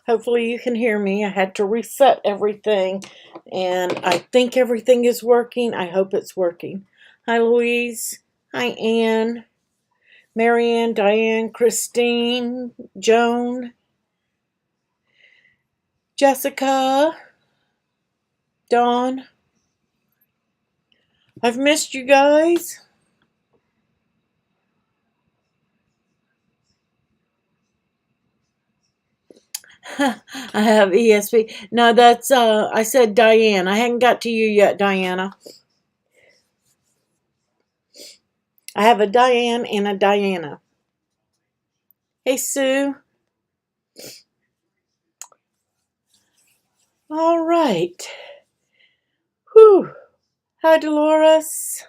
Hopefully you can hear me. I had to reset everything, and I think everything is working. I hope it's working. Hi, Louise. Hi, Ann. Marianne, Diane, Christine, Joan, Jessica, Dawn. I've missed you guys. I have ESP. No, that's I said Diane. I hadn't got to you yet, Diana. I have a Diane and a Diana. Hey, Sue. All right. Whew. Hi, Dolores.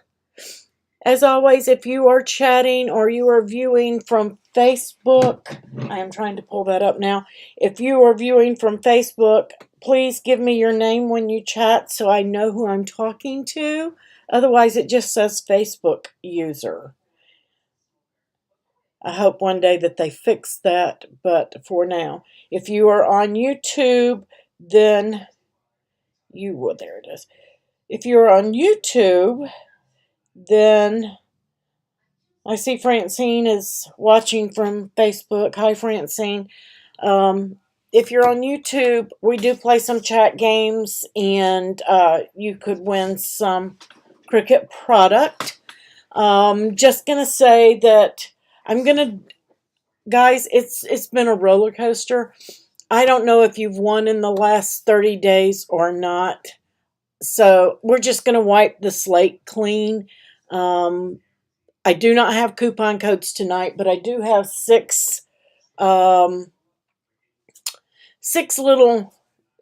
As always, if you are chatting or you are viewing from Facebook, I am trying to pull that up now. If you are viewing from Facebook, please give me your name when you chat so I know who I'm talking to. Otherwise, it just says Facebook user. I hope one day that they fix that, but for now, if you are on YouTube, then you will, there it is. If you're on YouTube, then I see Francine is watching from Facebook. Hi, Francine. If you're on YouTube, we do play some chat games, and you could win some Cricut product. Just gonna say that guys, it's been a roller coaster. I don't know if you've won in the last 30 days or not. So we're just gonna wipe the slate clean. I do not have coupon codes tonight, but I do have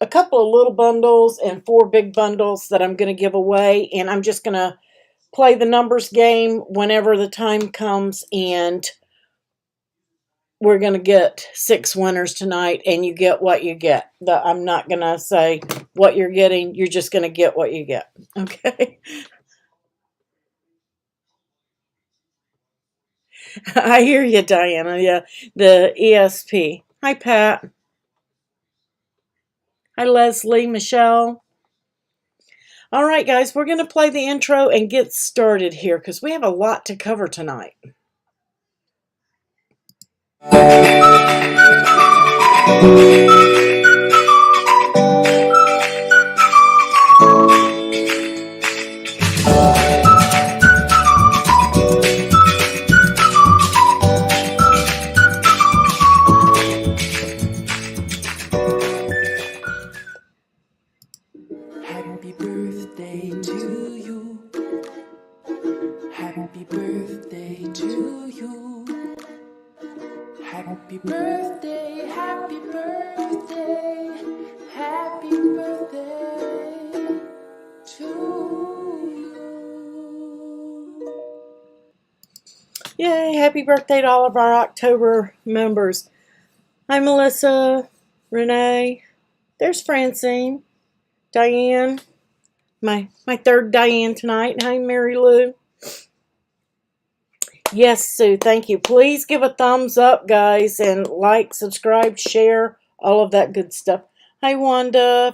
a couple of little bundles and 4 big bundles that I'm going to give away. And I'm just going to play the numbers game whenever the time comes. And we're going to get 6 winners tonight, and you get what you get. I'm not going to say what you're getting. You're just going to get what you get. Okay? I hear you, Diana. Yeah, the ESP. Hi, Pat. Hi, Leslie, Michelle. All right, guys, we're going to play the intro and get started here because we have a lot to cover tonight. Happy birthday to you. Happy birthday to you. Happy birthday, happy birthday, happy birthday to you. Yay, happy birthday to all of our October members. Hi, Melissa, Renee, there's Francine, Diane, my third Diane tonight. Hi, Mary Lou. Yes, Sue, thank you. Please give a thumbs up, guys, and like, subscribe, share, all of that good stuff. Hi, Wanda,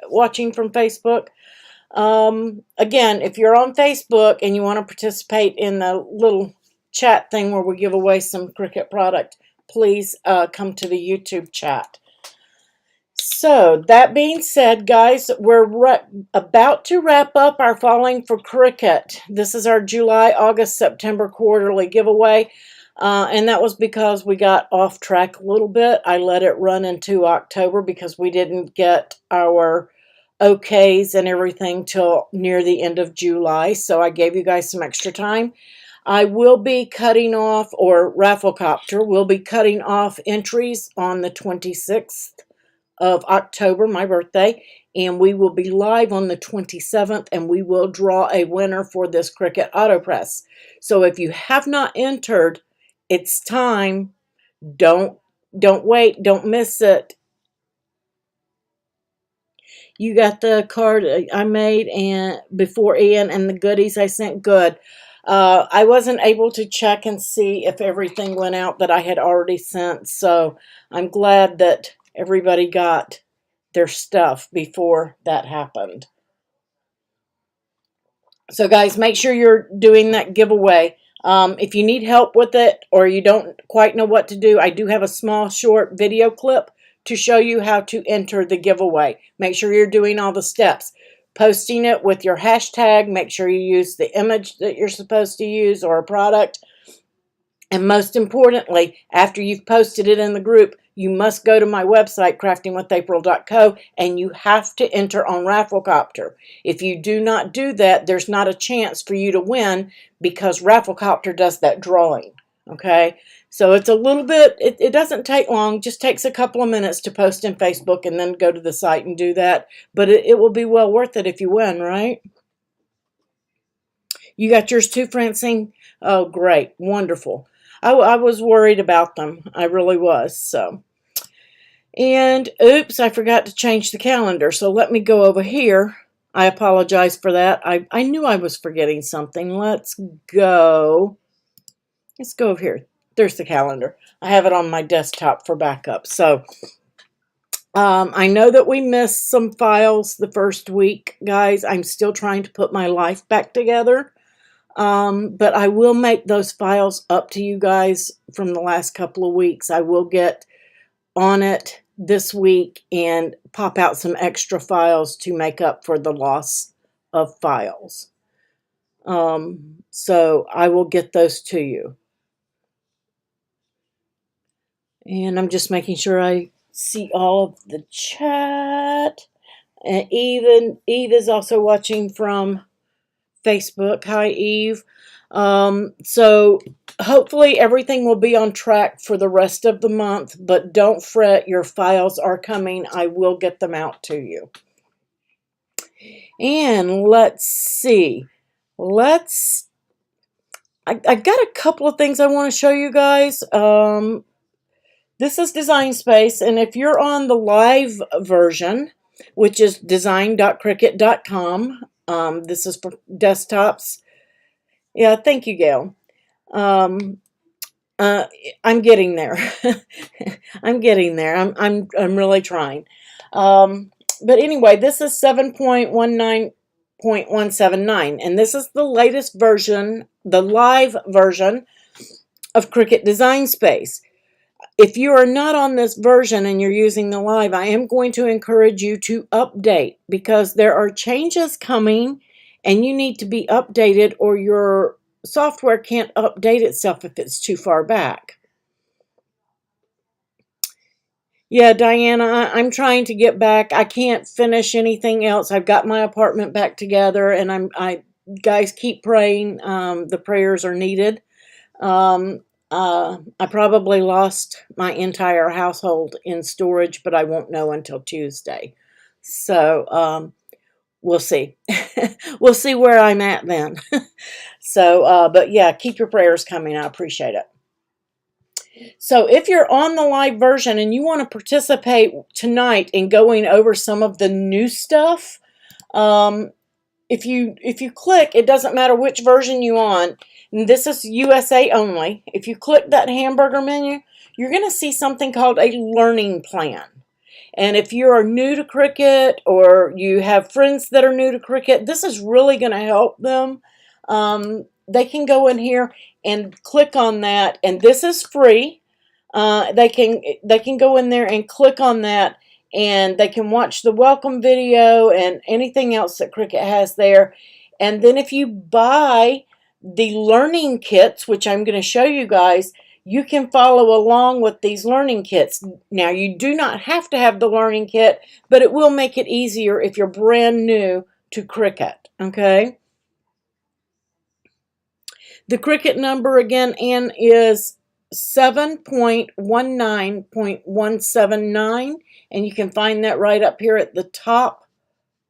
watching from Facebook. Again, if you're on Facebook and you want to participate in the little chat thing where we give away some Cricut product, please come to the YouTube chat. So, that being said, guys, we're about to wrap up our Falling for Cricut. This is our July, August, September quarterly giveaway. And that was because we got off track a little bit. I let it run into October because we didn't get our okays and everything till near the end of July. So I gave you guys some extra time. I will be cutting off, or Rafflecopter will be cutting off entries on the 26th. Of October, my birthday, and we will be live on the 27th, and we will draw a winner for this Cricut AutoPress. So if you have not entered, it's time. Don't wait. Don't miss it. You got the card I made and before Ian and the goodies I sent. Good. I wasn't able to check and see if everything went out that I had already sent, so I'm glad that everybody got their stuff before that happened. So guys, make sure you're doing that giveaway. If you need help with it or you don't quite know what to do, I do have a small short video clip to show you how to enter the giveaway. Make sure you're doing all the steps. Posting it with your hashtag. Make sure you use the image that you're supposed to use or a product. And most importantly, after you've posted it in the group, you must go to my website, craftingwithapril.co, and you have to enter on Rafflecopter. If you do not do that, there's not a chance for you to win because Rafflecopter does that drawing. Okay? So it's a little bit, it doesn't take long, just takes a couple of minutes to post in Facebook and then go to the site and do that. But it will be well worth it if you win, right? You got yours too, Francine? Oh, great. Wonderful. I was worried about them. I really was. So, and oops, I forgot to change the calendar. So let me go over here. I apologize for that. I knew I was forgetting something. Let's go over here. There's the calendar. I have it on my desktop for backup. So I know that we missed some files the first week, guys. I'm still trying to put my life back together. But I will make those files up to you guys from the last couple of weeks. I will get on it this week and pop out some extra files to make up for the loss of files. So I will get those to you. And I'm just making sure I see all of the chat. And Eve is also watching from Facebook. Hi, Eve. So hopefully everything will be on track for the rest of the month, but don't fret, your files are coming. I will get them out to you. And let's see. I've got a couple of things I want to show you guys. This is Designspace, and if you're on the live version, which is design.cricut.com, this is for desktops. Yeah, thank you, Gail. I'm getting there. I'm getting there. I'm really trying. But anyway, this is 7.19.179, and this is the latest version, the live version of Cricut Designspace. If you are not on this version and you're using the live, I am going to encourage you to update because there are changes coming and you need to be updated or your software can't update itself if it's too far back. Yeah, Diana, I'm trying to get back. I can't finish anything else. I've got my apartment back together and guys, keep praying. The prayers are needed. I probably lost my entire household in storage, but I won't know until Tuesday. So, we'll see. We'll see where I'm at then. So, but yeah, keep your prayers coming. I appreciate it. So if you're on the live version and you want to participate tonight in going over some of the new stuff, if you click, it doesn't matter which version you're on. And this is USA only. If you click that hamburger menu, you're going to see something called a learning plan. And if you are new to Cricut or you have friends that are new to Cricut, this is really going to help them. They can go in here and click on that, and this is free. They can go in there and click on that, and they can watch the welcome video and anything else that Cricut has there. And then if you buy the learning kits, which I'm going to show you guys, you can follow along with these learning kits. Now, you do not have to have the learning kit, but it will make it easier if you're brand new to Cricut, okay? The Cricut number again, Ann, is 7.19.179, and you can find that right up here at the top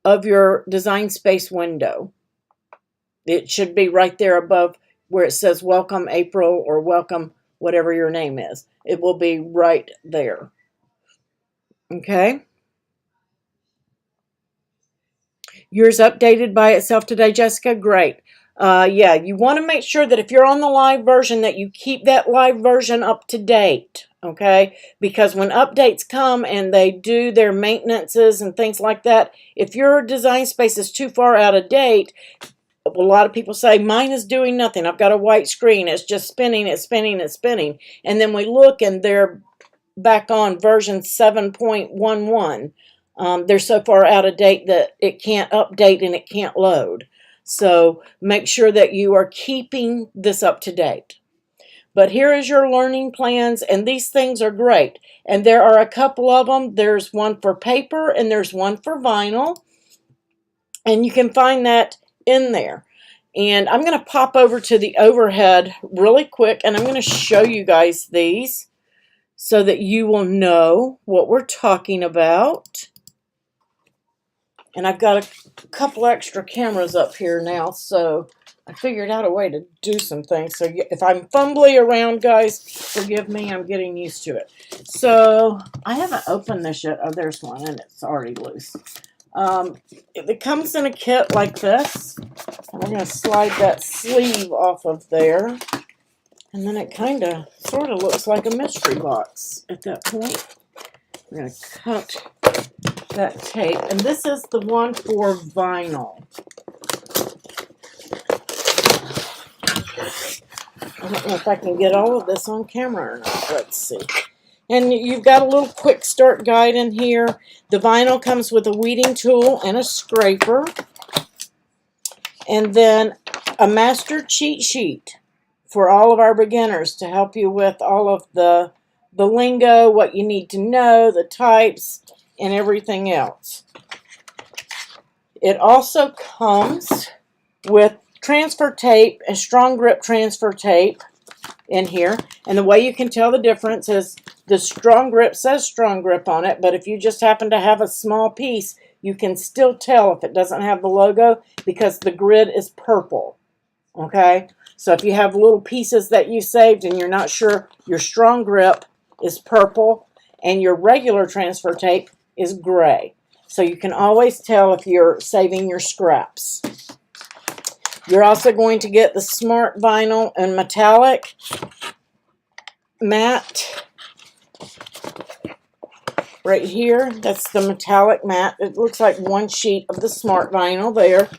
of your Designspace window. It should be right there above where it says Welcome April or Welcome whatever your name is. It will be right there. Okay? Yours updated by itself today, Jessica? Great. Yeah, you want to make sure that if you're on the live version that you keep that live version up to date. okay? Because when updates come and they do their maintenances and things like that, if your design space is too far out of date, a lot of people say, mine is doing nothing. I've got a white screen. It's just spinning, it's spinning, it's spinning. And then we look and they're back on version 7.11. They're so far out of date that it can't update and it can't load. So make sure that you are keeping this up to date. But here is your learning plans, and these things are great. And there are a couple of them. There's one for paper and there's one for vinyl. And you can find that in there. And I'm going to pop over to the overhead really quick, and I'm going to show you guys these so that you will know what we're talking about. And I've got a couple extra cameras up here now, so I figured out a way to do some things. So if I'm fumbly around, guys, forgive me. I'm getting used to it. So I haven't opened this yet. Oh, there's one, and it's already loose. It comes in a kit like this. And we're going to slide that sleeve off of there. And then it kind of sort of looks like a mystery box at that point. We're going to cut that tape. And this is the one for vinyl. I don't know if I can get all of this on camera or not. Let's see. And you've got a little quick start guide in here. The vinyl comes with a weeding tool and a scraper. And then a master cheat sheet for all of our beginners to help you with all of the lingo, what you need to know, the types, and everything else. It also comes with transfer tape and strong grip transfer tape in here. And the way you can tell the difference is the strong grip says strong grip on it, but if you just happen to have a small piece, you can still tell if it doesn't have the logo because the grid is purple. Okay? So if you have little pieces that you saved and you're not sure, your strong grip is purple and your regular transfer tape is gray. So you can always tell if you're saving your scraps. You're also going to get the Smart Vinyl and Metallic Matte right here. That's the metallic matte. It looks like one sheet of the Smart Vinyl there.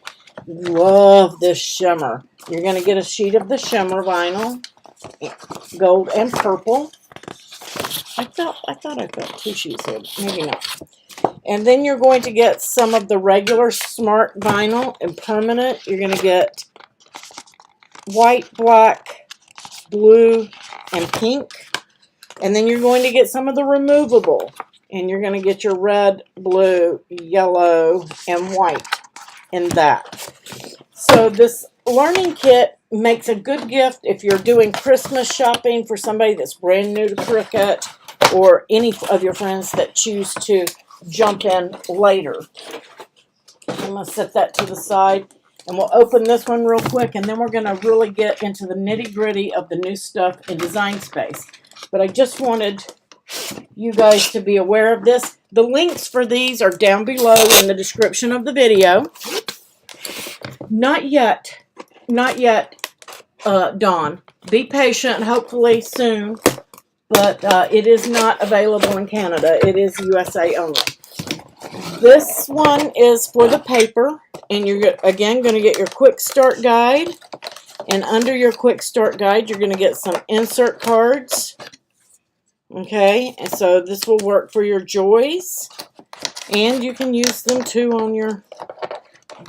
Love this shimmer. You're going to get a sheet of the shimmer vinyl, gold and purple. I thought I got two sheets here, maybe not. And then you're going to get some of the regular Smart Vinyl and permanent. You're going to get white, black, blue, and pink. And then you're going to get some of the removable. And you're going to get your red, blue, yellow, and white in that. So this learning kit makes a good gift if you're doing Christmas shopping for somebody that's brand new to Cricut or any of your friends that choose to jump in later. I'm going to set that to the side. And we'll open this one real quick, and then we're going to really get into the nitty-gritty of the new stuff in Designspace. But I just wanted you guys to be aware of this. The links for these are down below in the description of the video. Not yet, Dawn. Be patient, hopefully soon. But it is not available in Canada. It is USA only. This one is for the paper, and you're again going to get your quick start guide. And under your quick start guide, you're going to get some insert cards. Okay, and so this will work for your joys, and you can use them too on your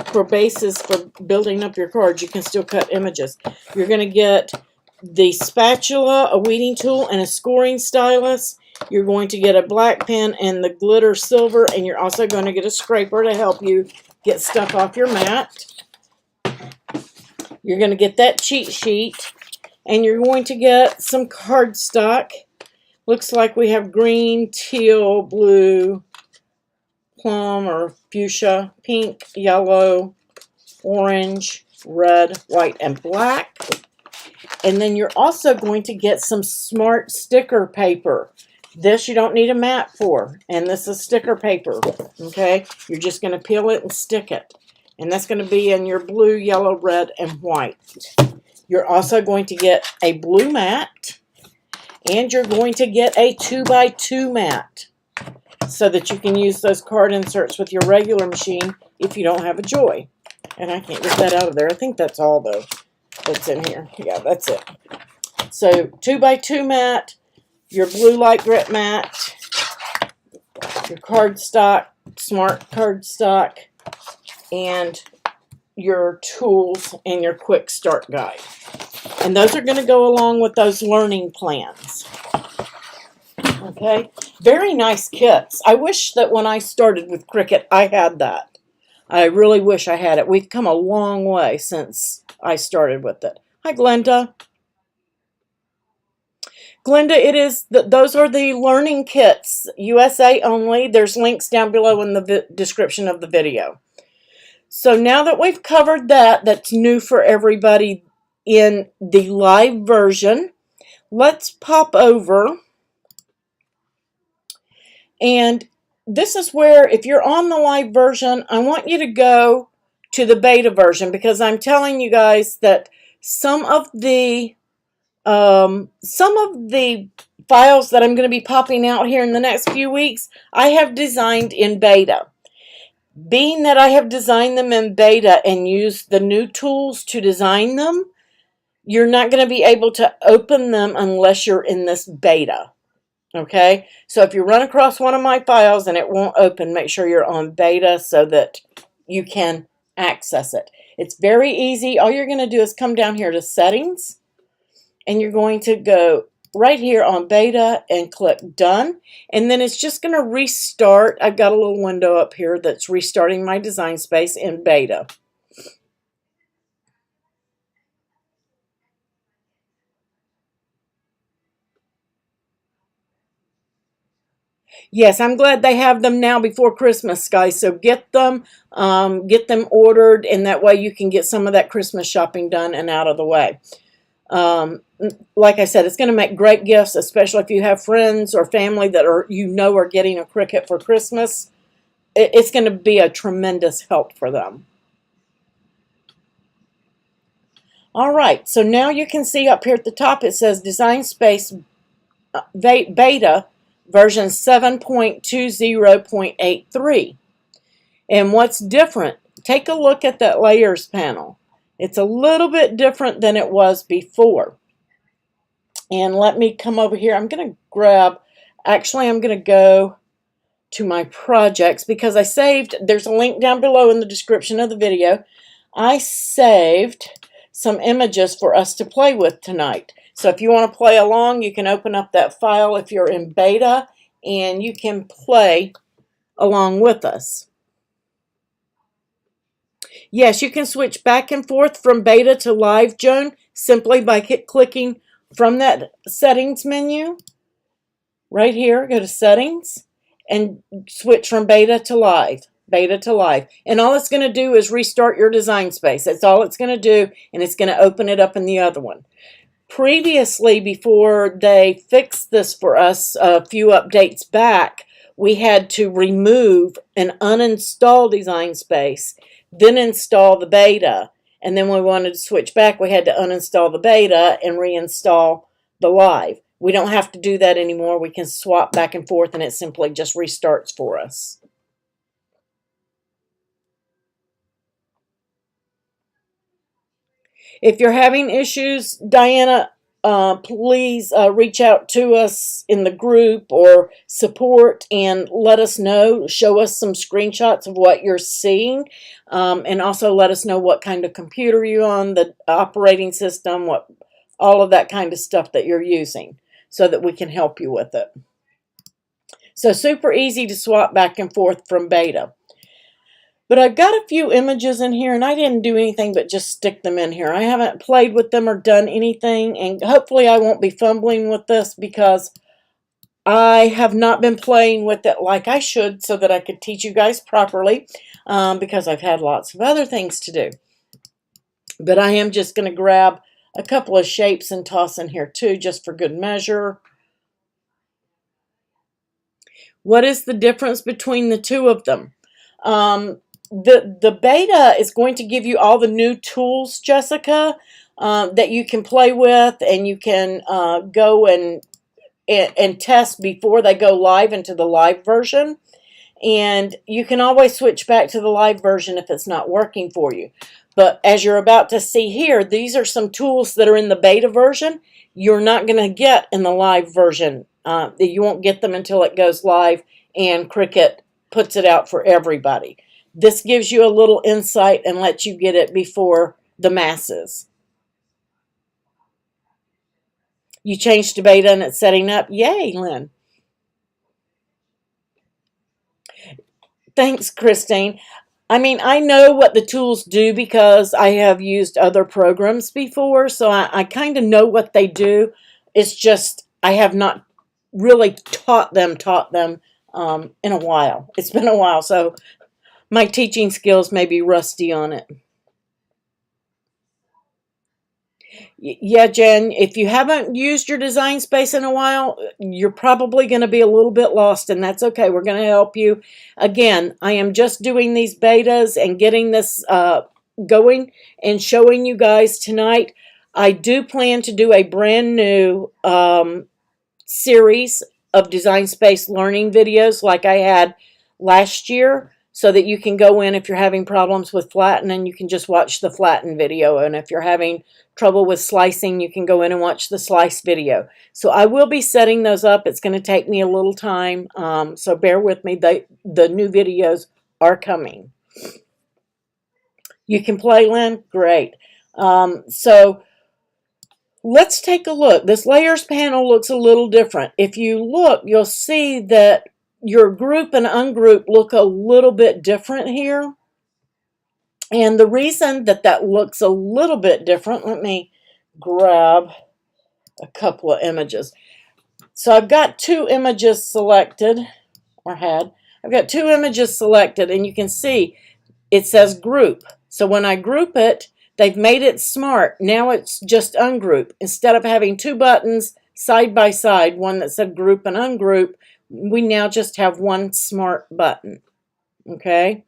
for bases for building up your cards. You can still cut images. You're going to get the spatula, a weeding tool, and a scoring stylus. You're going to get a black pen and the glitter silver, and you're also going to get a scraper to help you get stuff off your mat. You're going to get that cheat sheet, and you're going to get some cardstock. Looks like we have green, teal, blue, plum or fuchsia, pink, yellow, orange, red, white, and black. And then you're also going to get some smart sticker paper. This you don't need a mat for, and this is sticker paper, okay? You're just going to peel it and stick it. And that's going to be in your blue, yellow, red, and white. You're also going to get a blue mat, And you're going to get a 2x2 mat so that you can use those card inserts with your regular machine if you don't have a Joy. And I can't get that out of there. I think that's all, though, that's in here. Yeah, that's it. So 2x2 mat, your blue light grit mat, your cardstock, smart cardstock, and your tools and your quick start guide. And those are going to go along with those learning plans. Okay, very nice kits. I wish that when I started with Cricut, I had that. I really wish I had it. We've come a long way since I started with it. Hi, Glenda. Glenda, those are the learning kits, USA only. There's links down below in the description of the video. So now that we've covered that, that's new for everybody in the live version, let's pop over. And this is where, if you're on the live version, I want you to go to the beta version, because I'm telling you guys that some of the files that I'm going to be popping out here in the next few weeks, I have designed in beta. Being that I have designed them in beta and used the new tools to design them, you're not going to be able to open them unless you're in this beta. Okay, so if you run across one of my files and it won't open, make sure you're on beta so that you can access it. It's very easy. All you're going to do is come down here to settings, and you're going to go right here on beta and click done, and then it's just going to restart. I've got a little window up here that's restarting my design space in beta. Yes, I'm glad they have them now before Christmas, guys. So get them ordered, and that way you can get some of that Christmas shopping done and out of the way. Like I said, it's going to make great gifts, especially if you have friends or family that are getting a Cricut for Christmas. It's going to be a tremendous help for them. All right, so now you can see up here at the top it says Design Space Beta version 7.20.83. And what's different? Take a look at that layers panel. It's a little bit different than it was before. And let me come over here. I'm going to go to my projects, because I saved, there's a link down below in the description of the video. I saved some images for us to play with tonight. So if you want to play along, you can open up that file if you're in beta, and you can play along with us. Yes, you can switch back and forth from beta to live, Joan, simply by clicking from that settings menu. Right here, go to settings and switch from beta to live. Beta to live. And all it's going to do is restart your design space. That's all it's going to do, and it's going to open it up in the other one. Previously, before they fixed this for us a few updates back, we had to remove and uninstall Design Space, then install the beta. And then when we wanted to switch back, we had to uninstall the beta and reinstall the live. We don't have to do that anymore. We can swap back and forth, and it simply just restarts for us. If you're having issues, Diana, please reach out to us in the group or support and let us know. Show us some screenshots of what you're seeing, and also let us know what kind of computer you're on, the operating system, all of that kind of stuff that you're using, so that we can help you with it. So super easy to swap back and forth from beta. But I've got a few images in here, and I didn't do anything but just stick them in here. I haven't played with them or done anything, and hopefully I won't be fumbling with this, because I have not been playing with it like I should so that I could teach you guys properly, because I've had lots of other things to do. But I am just going to grab a couple of shapes and toss in here too, just for good measure. What is the difference between the two of them? The beta is going to give you all the new tools, Jessica, that you can play with, and you can go and and test before they go live into the live version. And you can always switch back to the live version if it's not working for you. But as you're about to see here, these are some tools that are in the beta version you're not going to get in the live version. You won't get them until it goes live and Cricut puts it out for everybody. This gives you a little insight and lets you get it before the masses. You changed to beta and it's setting up. Yay, Lynn. Thanks, Christine. I mean, I know what the tools do because I have used other programs before, so I kind of know what they do. It's just I have not really taught them in a while. It's been a while, so my teaching skills may be rusty on it. Yeah, Jen, if you haven't used your design space in a while, you're probably going to be a little bit lost, and that's okay. We're going to help you. Again, I am just doing these betas and getting this going and showing you guys tonight. I do plan to do a brand new series of design space learning videos like I had last year, so that you can go in if you're having problems with flatten and you can just watch the flatten video, and if you're having trouble with slicing you can go in and watch the slice video. So I will be setting those up. It's going to take me a little time, so bear with me. The new videos are coming. You can play, Lynn? Great. So let's take a look. This layers panel looks a little different. If you look, you'll see that your group and ungroup look a little bit different here. And the reason that that looks a little bit different, let me grab a couple of images. So I've got two images selected, or had. I've got two images selected, and you can see it says group. So when I group it, they've made it smart. Now it's just ungroup. Instead of having two buttons side by side, one that said group and ungroup, we now just have one smart button. Okay?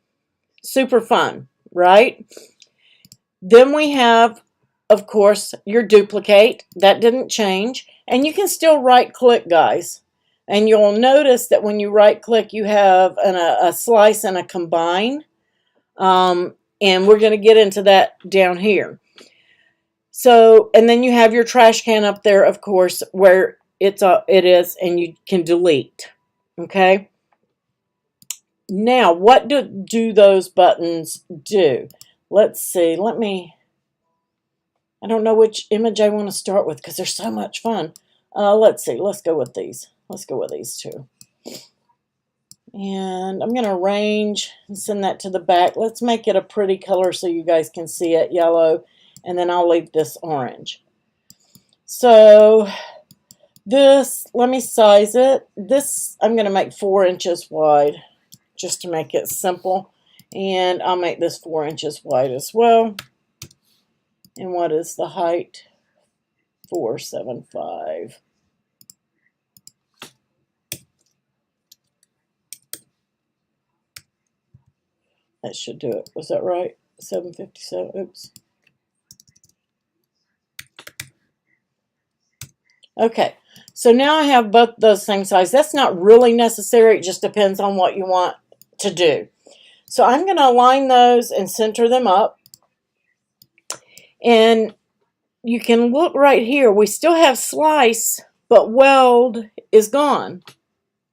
Super fun, right? Then we have, of course, your duplicate. That didn't change. And you can still right-click, guys. And you'll notice that when you right-click, you have a slice and a combine. And we're going to get into that down here. So, and then you have your trash can up there, of course, where it is, and you can delete. Okay? Now, what do those buttons do? Let's see. I don't know which image I want to start with because they're so much fun. Let's see. Let's go with these. Let's go with these two. And I'm going to arrange and send that to the back. Let's make it a pretty color so you guys can see it, yellow. And then I'll leave this orange. So this, let me size it. This I'm going to make 4 inches wide just to make it simple. And I'll make this 4 inches wide as well. And what is the height? 475. That should do it. Was that right? 757. Oops. Okay. So now I have both those same size. That's not really necessary. It just depends on what you want to do. So I'm going to align those and center them up. And you can look right here. We still have slice, but weld is gone.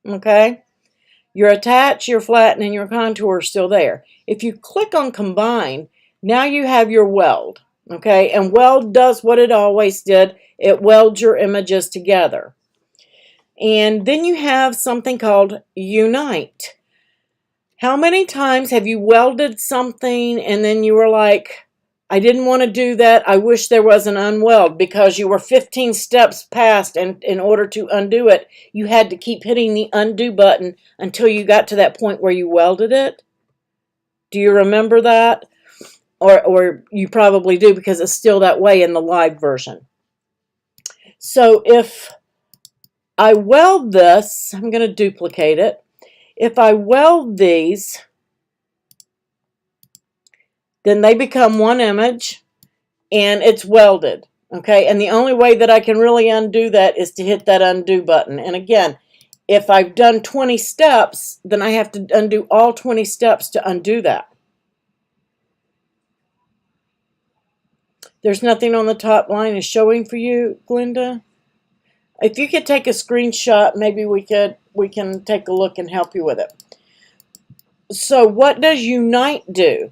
Okay? Your attach, your flatten, and your contour are still there. If you click on combine, now you have your weld. Okay? And weld does what it always did. It welds your images together. And then you have something called unite. How many times have you welded something and then you were like, I didn't want to do that. I wish there was an unweld, because you were 15 steps past, and in order to undo it, you had to keep hitting the undo button until you got to that point where you welded it? Do you remember that? Or you probably do, because it's still that way in the live version. So if I weld this, I'm going to duplicate it. If I weld these, then they become one image and it's welded. Okay, and the only way that I can really undo that is to hit that undo button. And again, if I've done 20 steps, then I have to undo all 20 steps to undo that. There's nothing on the top line is showing for you, Glenda? If you could take a screenshot, maybe we can take a look and help you with it. So what does unite do?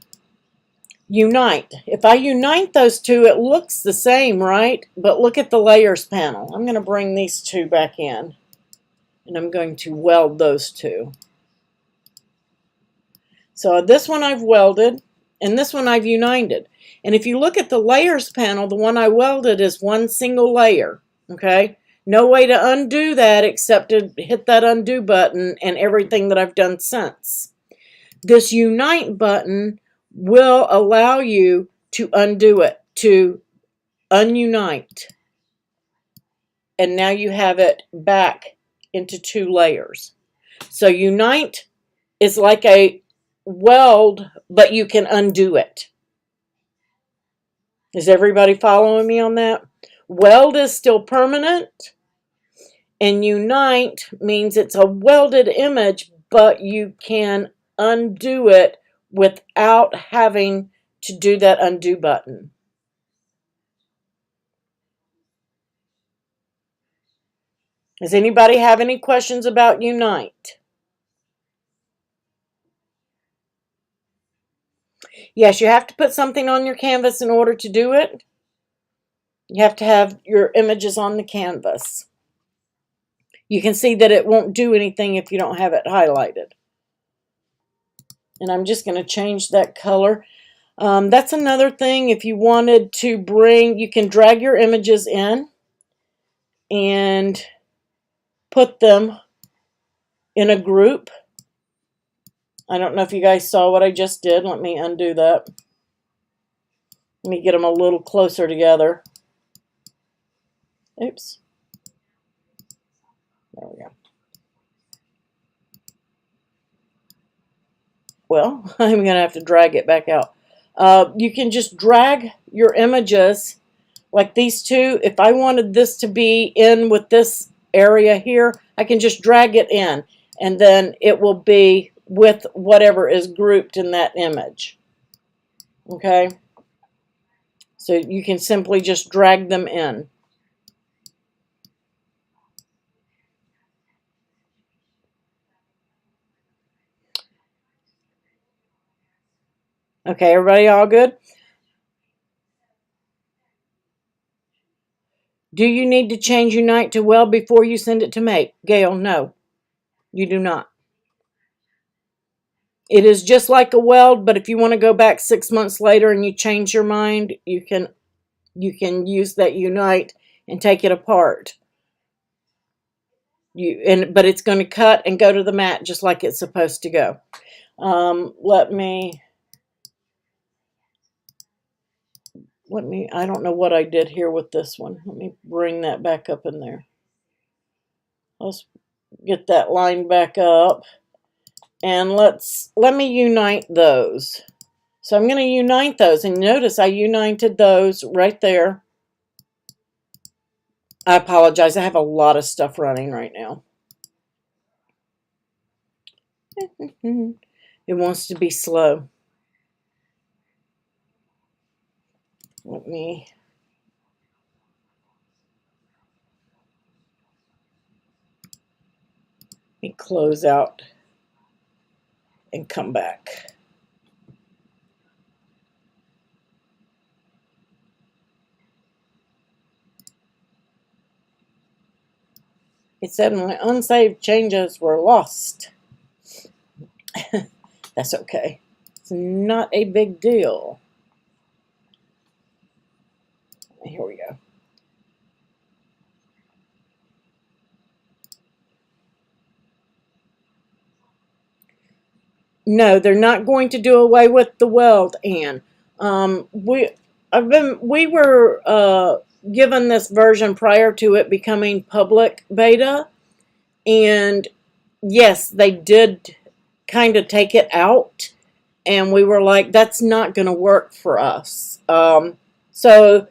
Unite. If I unite those two, it looks the same, right? But look at the layers panel. I'm going to bring these two back in, and I'm going to weld those two. So this one I've welded, and this one I've united. And if you look at the layers panel, the one I welded is one single layer, okay? No way to undo that except to hit that undo button and everything that I've done since. This unite button will allow you to undo it, to ununite. And now you have it back into two layers. So unite is like a weld, but you can undo it. Is everybody following me on that? Weld is still permanent, and unite means it's a welded image, but you can undo it without having to do that undo button. Does anybody have any questions about unite? Yes, you have to put something on your canvas in order to do it. You have to have your images on the canvas. You can see that it won't do anything if you don't have it highlighted. And I'm just going to change that color. That's another thing. If you wanted to bring, you can drag your images in and put them in a group. I don't know if you guys saw what I just did. Let me undo that. Let me get them a little closer together. Oops. There we go. Well, I'm going to have to drag it back out. You can just drag your images like these two. If I wanted this to be in with this area here, I can just drag it in, and then it will be with whatever is grouped in that image. Okay? So you can simply just drag them in. Okay, everybody all good? Do you need to change unite to weld before you send it to make? Gail, no, you do not. It is just like a weld, but if you want to go back 6 months later and you change your mind, you can use that unite and take it apart. But it's going to cut and go to the mat just like it's supposed to go. I don't know what I did here with this one. Let me bring that back up in there. Let's get that line back up. And let me unite those. So I'm going to unite those. And notice I united those right there. I apologize. I have a lot of stuff running right now. It wants to be slow. Let me close out and come back. It said my unsaved changes were lost. That's okay. It's not a big deal. Here we go. No, they're not going to do away with the weld, Anne. We were given this version prior to it becoming public beta, and yes, they did kind of take it out, and we were like, that's not going to work for us. So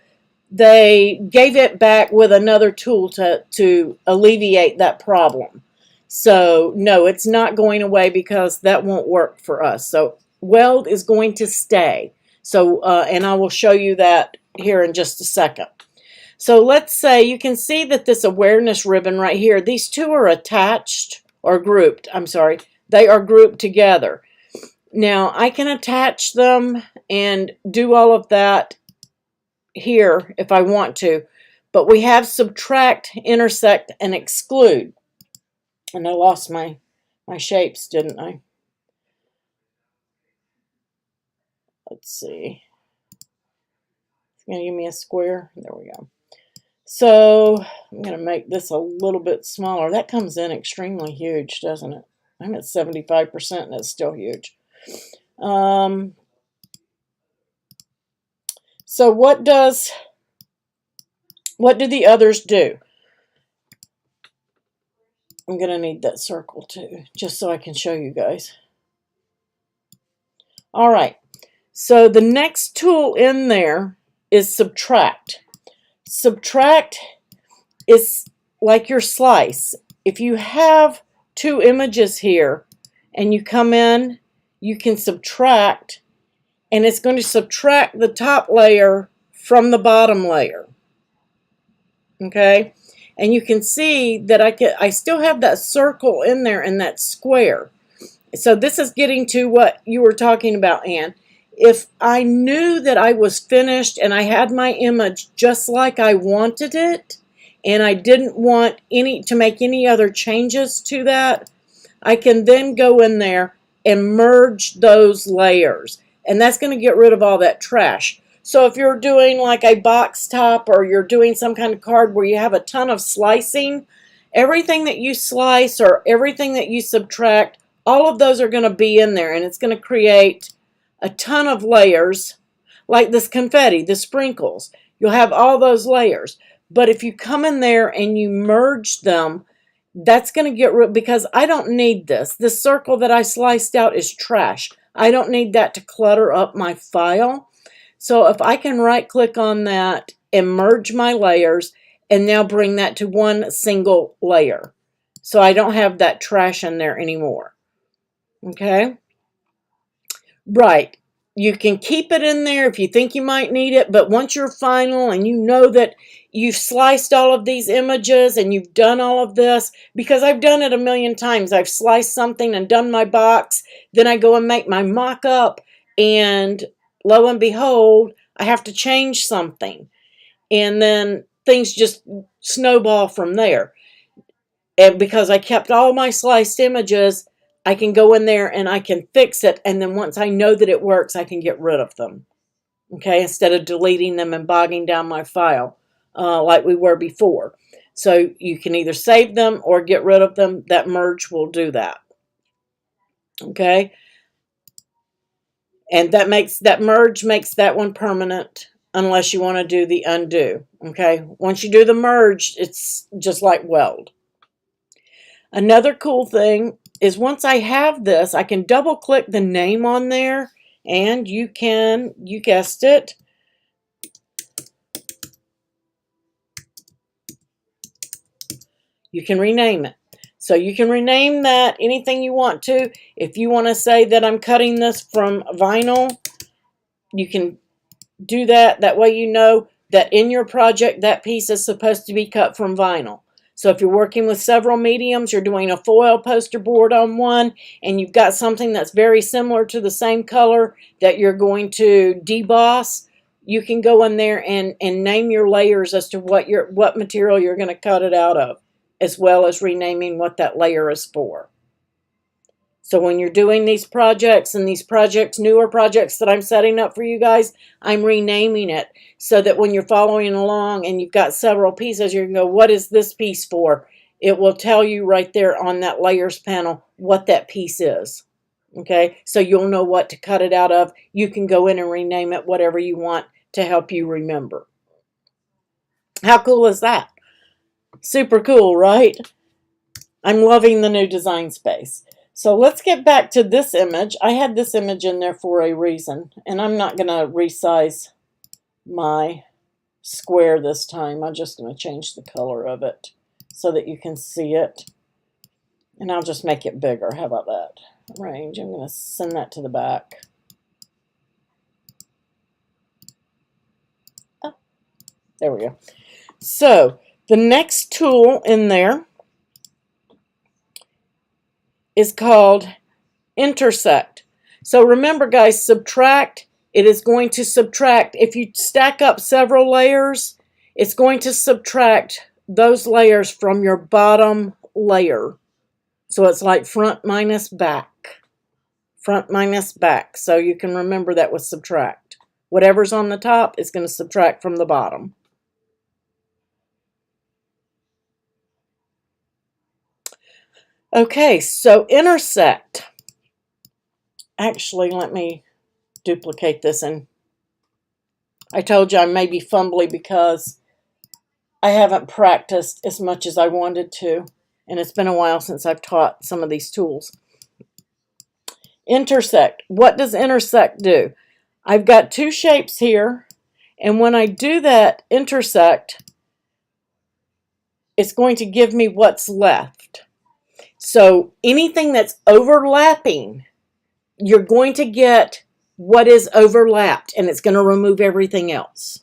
they gave it back with another tool to alleviate that problem. So no, it's not going away because that won't work for us. So weld is going to stay. So, and I will show you that here in just a second. So let's say you can see that this awareness ribbon right here, these two are attached or grouped. I'm sorry, they are grouped together. Now I can attach them and do all of that here if I want to, but we have subtract, intersect, and exclude. And I lost my shapes, didn't I? Let's see. It's going to give me a square. There we go. So I'm going to make this a little bit smaller. That comes in extremely huge, doesn't it? I'm at 75% and it's still huge. So what do the others do? I'm going to need that circle too, just so I can show you guys. All right. So the next tool in there is subtract. Subtract is like your slice. If you have two images here and you come in, you can subtract, and it's going to subtract the top layer from the bottom layer. Okay? And you can see that I still have that circle in there and that square. So this is getting to what you were talking about, Anne. If I knew that I was finished and I had my image just like I wanted it, and I didn't want to make any other changes to that, I can then go in there and merge those layers. And that's going to get rid of all that trash. So if you're doing like a box top or you're doing some kind of card where you have a ton of slicing, everything that you slice or everything that you subtract, all of those are going to be in there, and it's going to create a ton of layers, like this confetti, the sprinkles. You'll have all those layers. But if you come in there and you merge them, that's going to get rid, because I don't need this. This circle that I sliced out is trash. I don't need that to clutter up my file. So if I can right click on that and merge my layers and now bring that to one single layer, so I don't have that trash in there anymore. Okay? Right. You can keep it in there if you think you might need it, but once you're final and you know that you've sliced all of these images and you've done all of this, because I've done it a million times. I've sliced something and done my box, then I go and make my mock-up, and lo and behold, I have to change something. And then things just snowball from there. And because I kept all my sliced images, I can go in there and I can fix it, and then once I know that it works, I can get rid of them. Okay, instead of deleting them and bogging down my file like we were before. So you can either save them or get rid of them. That merge will do that. Okay, and that merge makes that one permanent unless you want to do the undo. Okay, once you do the merge, it's just like weld. Another cool thing is once I have this, I can double click the name on there, and you guessed it, you can rename it. So you can rename that anything you want to. If you want to say that I'm cutting this from vinyl, you can do that. That way you know that in your project that piece is supposed to be cut from vinyl. So if you're working with several mediums, you're doing a foil poster board on one, and you've got something that's very similar to the same color that you're going to deboss, you can go in there and name your layers as to what material you're going to cut it out of, as well as renaming what that layer is for. So when you're doing these projects and these projects, newer projects that I'm setting up for you guys, I'm renaming it so that when you're following along and you've got several pieces, you can go, what is this piece for? It will tell you right there on that layers panel what that piece is. Okay, so you'll know what to cut it out of. You can go in and rename it whatever you want to help you remember. How cool is that? Super cool, right? I'm loving the new design space. So let's get back to this image. I had this image in there for a reason, and I'm not going to resize my square this time. I'm just going to change the color of it so that you can see it. And I'll just make it bigger. How about that? Range. I'm going to send that to the back. Oh, there we go. So the next tool in there is called intersect. So remember, guys, subtract. It is going to subtract. If you stack up several layers, it's going to subtract those layers from your bottom layer. So it's like front minus back. Front minus back. So you can remember that with subtract. Whatever's on the top is going to subtract from the bottom. Okay, so intersect. Actually, let me duplicate this, and I told you I may be fumbly because I haven't practiced as much as I wanted to, and it's been a while since I've taught some of these tools. Intersect. What does intersect do? I've got two shapes here, and when I do that intersect, it's going to give me what's left. So anything that's overlapping, you're going to get what is overlapped, and it's going to remove everything else.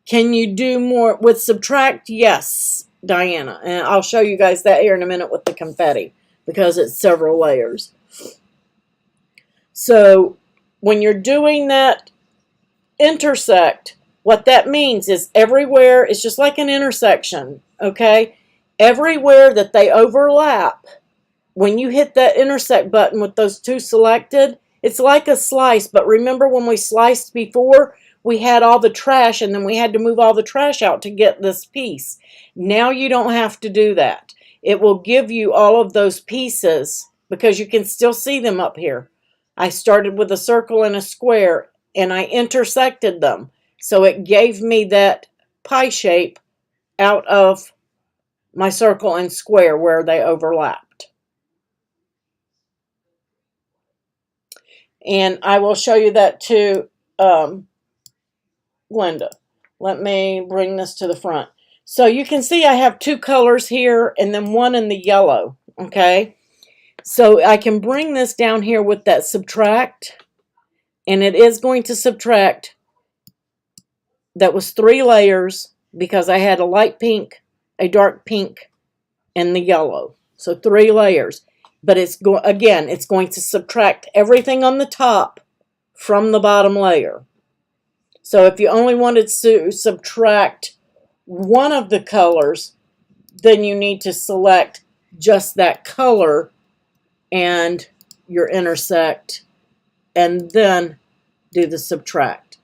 Can you do more with subtract? Yes, Diana. And I'll show you guys that here in a minute with the confetti because it's several layers. So when you're doing that intersect, what that means is everywhere, it's just like an intersection, okay? Everywhere that they overlap, when you hit that intersect button with those two selected, it's like a slice. But remember when we sliced before, we had all the trash and then we had to move all the trash out to get this piece. Now you don't have to do that. It will give you all of those pieces because you can still see them up here. I started with a circle and a square and I intersected them. So it gave me that pie shape out of my circle and square where they overlapped. And I will show you that too, Glenda. Let me bring this to the front. So you can see I have two colors here and then one in the yellow, okay? So I can bring this down here with that subtract, and it is going to subtract. That was 3 layers because I had a light pink, a dark pink, and the yellow. So 3 layers. But it's again, it's going to subtract everything on the top from the bottom layer. So if you only wanted to subtract one of the colors, then you need to select just that color and your intersect and then do the subtract.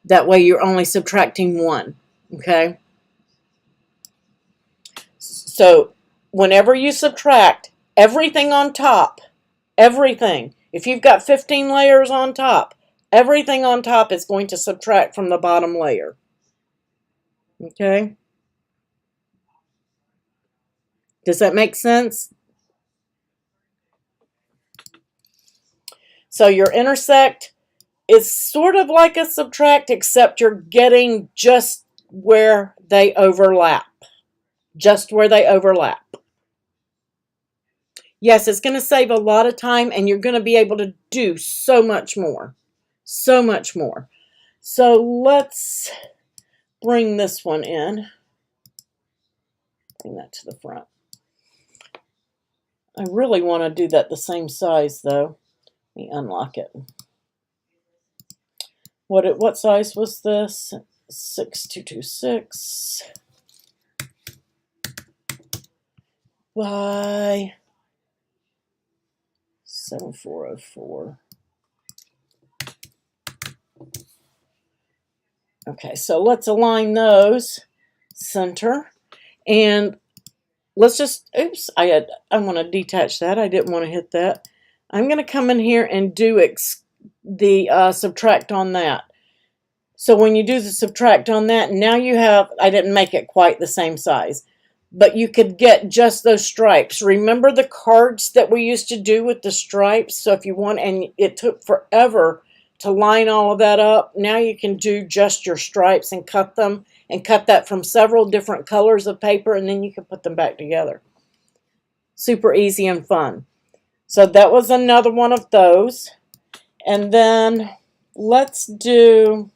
That way you're only subtracting one, okay? So whenever you subtract everything on top, everything, if you've got 15 layers on top, everything on top is going to subtract from the bottom layer, okay? Does that make sense? So your intersect is sort of like a subtract, except you're getting just where they overlap. Just where they overlap. Yes, it's going to save a lot of time, and you're going to be able to do so much more. So much more. So let's bring this one in. Bring that to the front. I really want to do that the same size, though. Let me unlock it. What size was this? 6226 by 7404. Okay, so let's align those center, and let's just, oops, I want to detach that. I didn't want to hit that. I'm going to come in here and do the subtract on that. So when you do the subtract on that, now you have, I didn't make it quite the same size, but you could get just those stripes. Remember the cards that we used to do with the stripes? So if you want, and it took forever to line all of that up. Now you can do just your stripes and cut them, and cut that from several different colors of paper, and then you can put them back together. Super easy and fun. So that was another one of those. And then let's do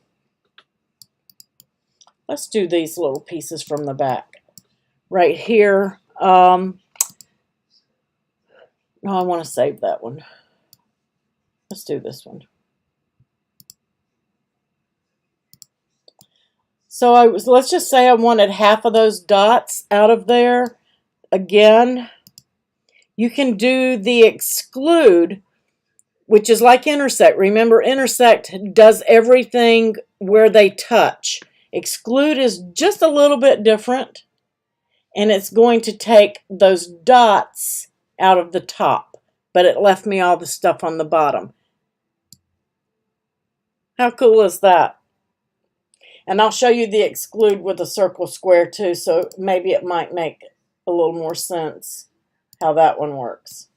these little pieces from the back right here. No, I want to save that one. Let's do this one. So let's just say I wanted half of those dots out of there. Again, you can do the exclude, which is like intersect. Remember, intersect does everything where they touch. Exclude is just a little bit different, and it's going to take those dots out of the top, but it left me all the stuff on the bottom. How cool is that? And I'll show you the exclude with a circle square too, so maybe it might make a little more sense how that one works.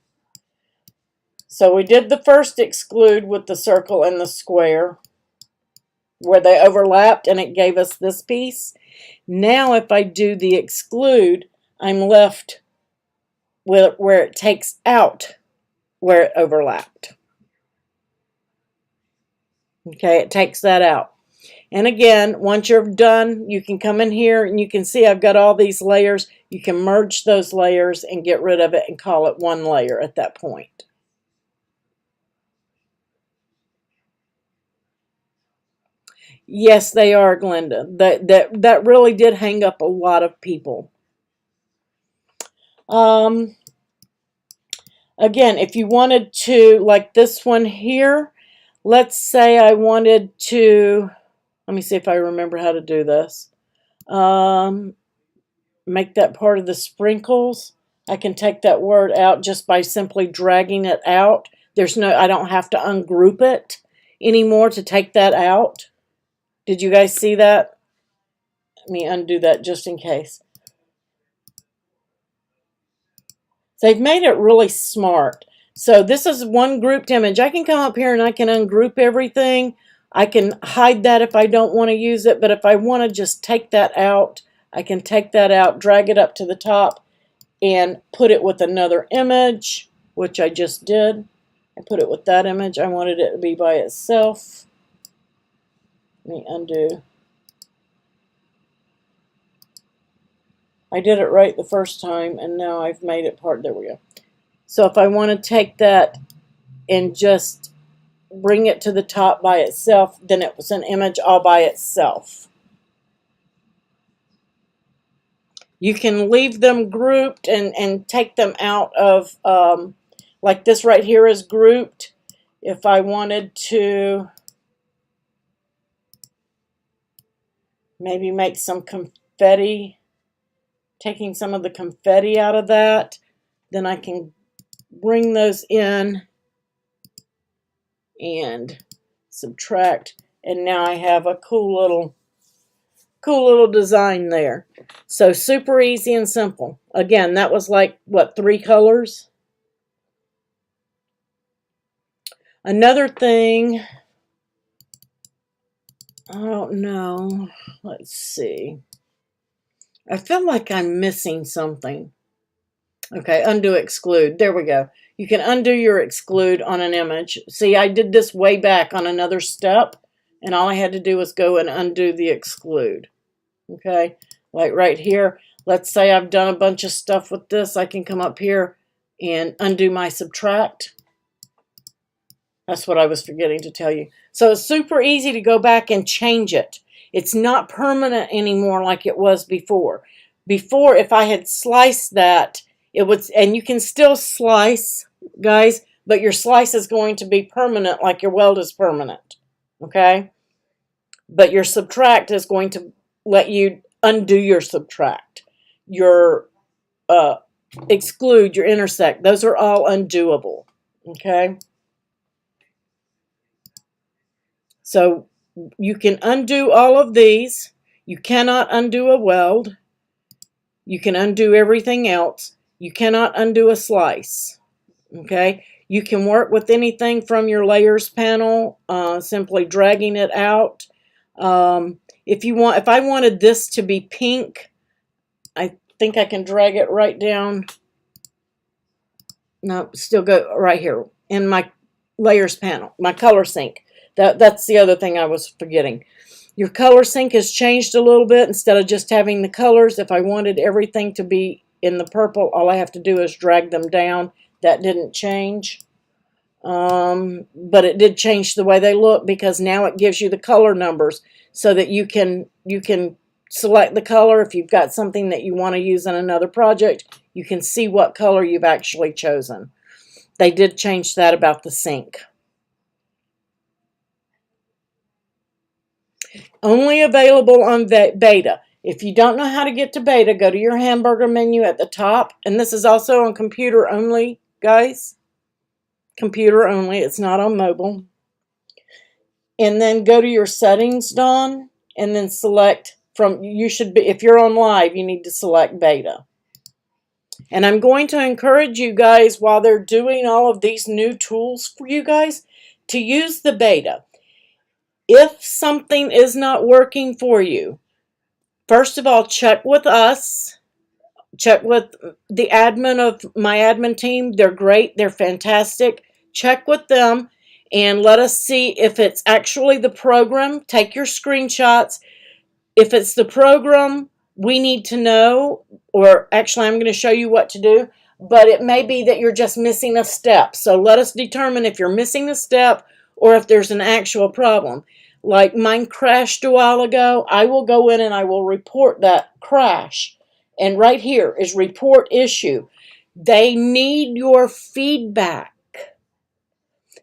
So we did the first exclude with the circle and the square where they overlapped, and it gave us this piece. Now if I do the exclude, I'm left with where it takes out where it overlapped. Okay, it takes that out. And again, once you're done, you can come in here and you can see I've got all these layers. You can merge those layers and get rid of it and call it one layer at that point. Yes, they are, Glenda. That really did hang up a lot of people. Again, if you wanted to, like this one here, let's say I wanted to, let me see if I remember how to do this. Make that part of the sprinkles. I can take that word out just by simply dragging it out. I don't have to ungroup it anymore to take that out. Did you guys see that? Let me undo that just in case. They've made it really smart. So this is one grouped image. I can come up here and I can ungroup everything. I can hide that if I don't want to use it, but if I want to just take that out, I can take that out, drag it up to the top, and put it with another image, which I just did. I put it with that image. I wanted it to be by itself. Let me undo. I did it right the first time, and now I've made it part. There we go. So if I want to take that and just bring it to the top by itself, then it was an image all by itself. You can leave them grouped and take them out of, like this right here is grouped. If I wanted to maybe make some confetti, taking some of the confetti out of that, then I can bring those in and subtract, and now I have a cool little design there. So super easy and simple. Again, that was like, what, 3 colors? Another thing, I don't know, let's see. I feel like I'm missing something. Okay, undo exclude. There we go. You can undo your exclude on an image. See, I did this way back on another step, and all I had to do was go and undo the exclude. Okay, like right here. Let's say I've done a bunch of stuff with this. I can come up here and undo my subtract. That's what I was forgetting to tell you. So it's super easy to go back and change it. It's not permanent anymore like it was before. Before, if I had sliced that, it would, and you can still slice, guys, but your slice is going to be permanent like your weld is permanent, okay? But your subtract is going to let you undo your subtract. Your exclude, your intersect, those are all undoable, okay? So you can undo all of these. You cannot undo a weld. You can undo everything else. You cannot undo a slice, okay? You can work with anything from your layers panel, simply dragging it out. If I wanted this to be pink, I think I can drag it right down. No, still go right here in my layers panel, my color sync. That's the other thing I was forgetting. Your color sync has changed a little bit. Instead of just having the colors, if I wanted everything to be in the purple, all I have to do is drag them down. That didn't change. But it did change the way they look, because now it gives you the color numbers so that you can select the color. If you've got something that you want to use in another project, you can see what color you've actually chosen. They did change that about the sync. Only available on beta. If you don't know how to get to beta, go to your hamburger menu at the top. And this is also on computer only, guys. Computer only. It's not on mobile. And then go to your settings, Dawn, and then select from, you should be, if you're on live, you need to select beta. And I'm going to encourage you guys, while they're doing all of these new tools for you guys, to use the beta. If something is not working for you, first of all, check with us. Check with the admin of my admin team. They're great. They're fantastic. Check with them and let us see if it's actually the program. Take your screenshots. If it's the program, we need to know, or actually I'm going to show you what to do, but it may be that you're just missing a step. So let us determine if you're missing a step or if there's an actual problem. Like mine crashed a while ago, I will go in and I will report that crash. And right here is report issue. They need your feedback.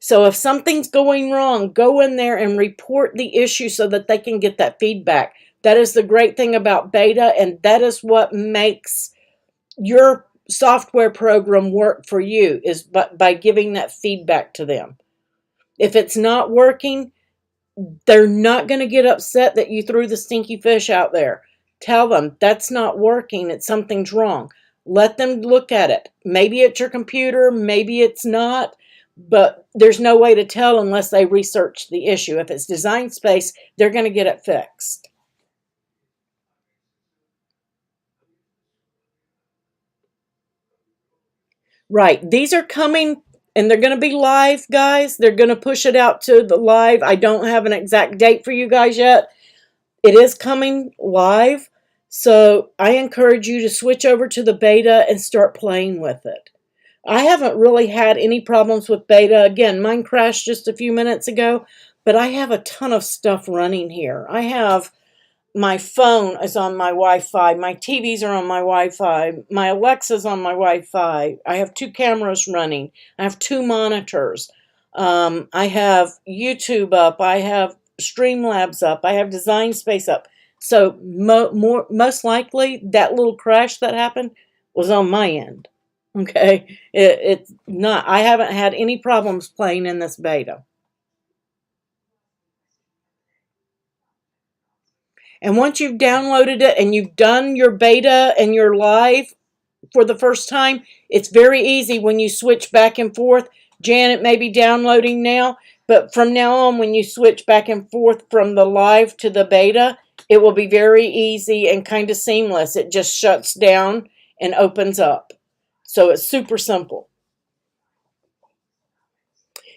So if something's going wrong, go in there and report the issue so that they can get that feedback. That is the great thing about beta, and that is what makes your software program work for you, is by giving that feedback to them. If it's not working, they're not going to get upset that you threw the stinky fish out there. Tell them that's not working. Something's wrong. Let them look at it. Maybe it's your computer, maybe it's not, but there's no way to tell unless they research the issue. If it's DesignSpace, they're going to get it fixed. Right. These are coming, and they're going to be live, guys. They're going to push it out to the live. I don't have an exact date for you guys yet. It is coming live. So I encourage you to switch over to the beta and start playing with it. I haven't really had any problems with beta. Again, mine crashed just a few minutes ago, but I have a ton of stuff running here. I have my phone is on my Wi-Fi. My TVs are on my Wi-Fi. My Alexa's on my Wi-Fi. I have 2 cameras running. I have 2 monitors. I have YouTube up. I have Streamlabs up. I have DesignSpace up. So most likely that little crash that happened was on my end. Okay, it's not. I haven't had any problems playing in this beta. And once you've downloaded it and you've done your beta and your live for the first time, it's very easy when you switch back and forth. Janet may be downloading now, but from now on, when you switch back and forth from the live to the beta, it will be very easy and kind of seamless. It just shuts down and opens up. So it's super simple.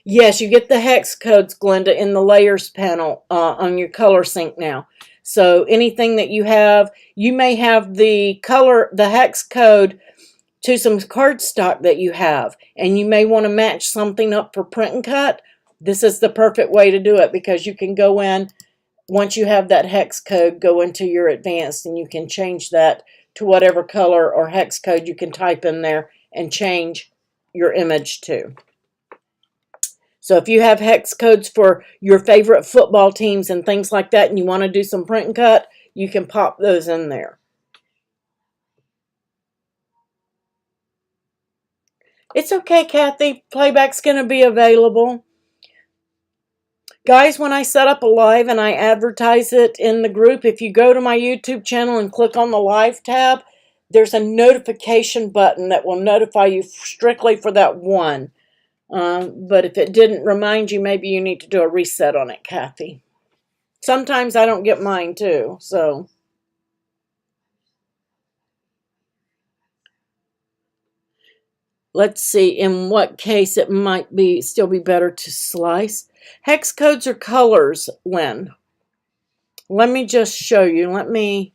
Yes, you get the hex codes, Glenda, in the layers panel on your color sync now. So anything that you have, you may have the hex code to some cardstock that you have, and you may want to match something up for print and cut. This is the perfect way to do it, because you can go in, once you have that hex code, go into your advanced, and you can change that to whatever color or hex code you can type in there and change your image to. So if you have hex codes for your favorite football teams and things like that, and you want to do some print and cut, you can pop those in there. It's okay, Kathy. Playback's going to be available. Guys, when I set up a live and I advertise it in the group, if you go to my YouTube channel and click on the live tab, there's a notification button that will notify you strictly for that one. But if it didn't remind you, maybe you need to do a reset on it, Kathy. Sometimes I don't get mine too, so. Let's see in what case it might still be better to slice. Hex codes or colors, Lynn? Let me just show you. Let me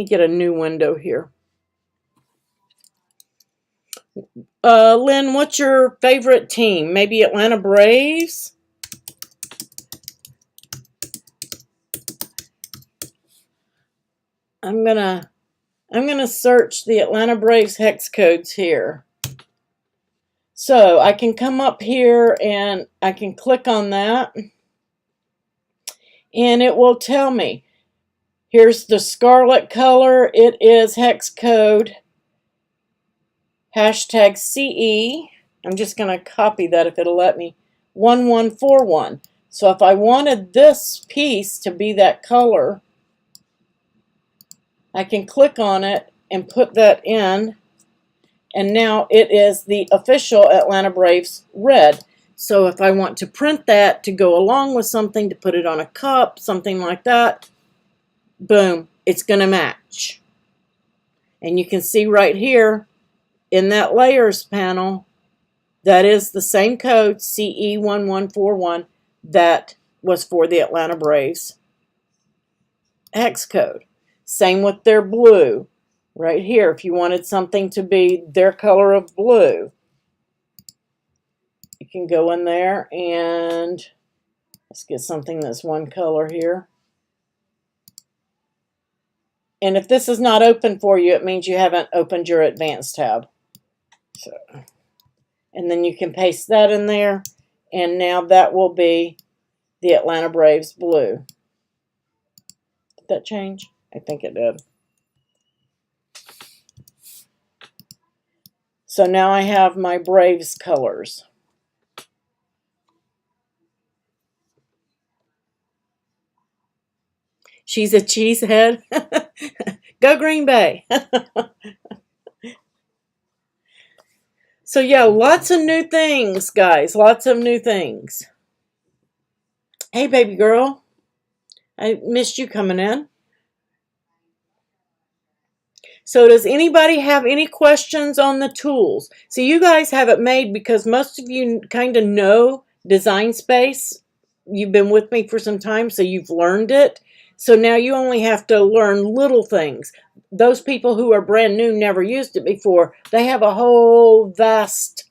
get a new window here. Lynn, what's your favorite team? Maybe Atlanta Braves? I'm gonna search the Atlanta Braves hex codes here. So I can come up here and I can click on that and it will tell me. Here's the scarlet color. It is hex code hashtag CE. I'm just going to copy that if it'll let me. 1141. So if I wanted this piece to be that color, I can click on it and put that in. And now it is the official Atlanta Braves red. So if I want to print that to go along with something, to put it on a cup, something like that, boom, it's going to match. And you can see right here in that layers panel, that is the same code, CE1141, that was for the Atlanta Braves hex code. Same with their blue. Right here, if you wanted something to be their color of blue, you can go in there and let's get something that's one color here. And if this is not open for you, it means you haven't opened your advanced tab. So, and then you can paste that in there, and now that will be the Atlanta Braves blue. Did that change? I think it did. So now I have my Braves colors. She's a cheesehead. Go Green Bay. So yeah, lots of new things, guys. Lots of new things. Hey, baby girl. I missed you coming in. So does anybody have any questions on the tools? So you guys have it made because most of you kind of know Designspace. You've been with me for some time, so you've learned it. So now you only have to learn little things. Those people who are brand new, never used it before, they have a whole vast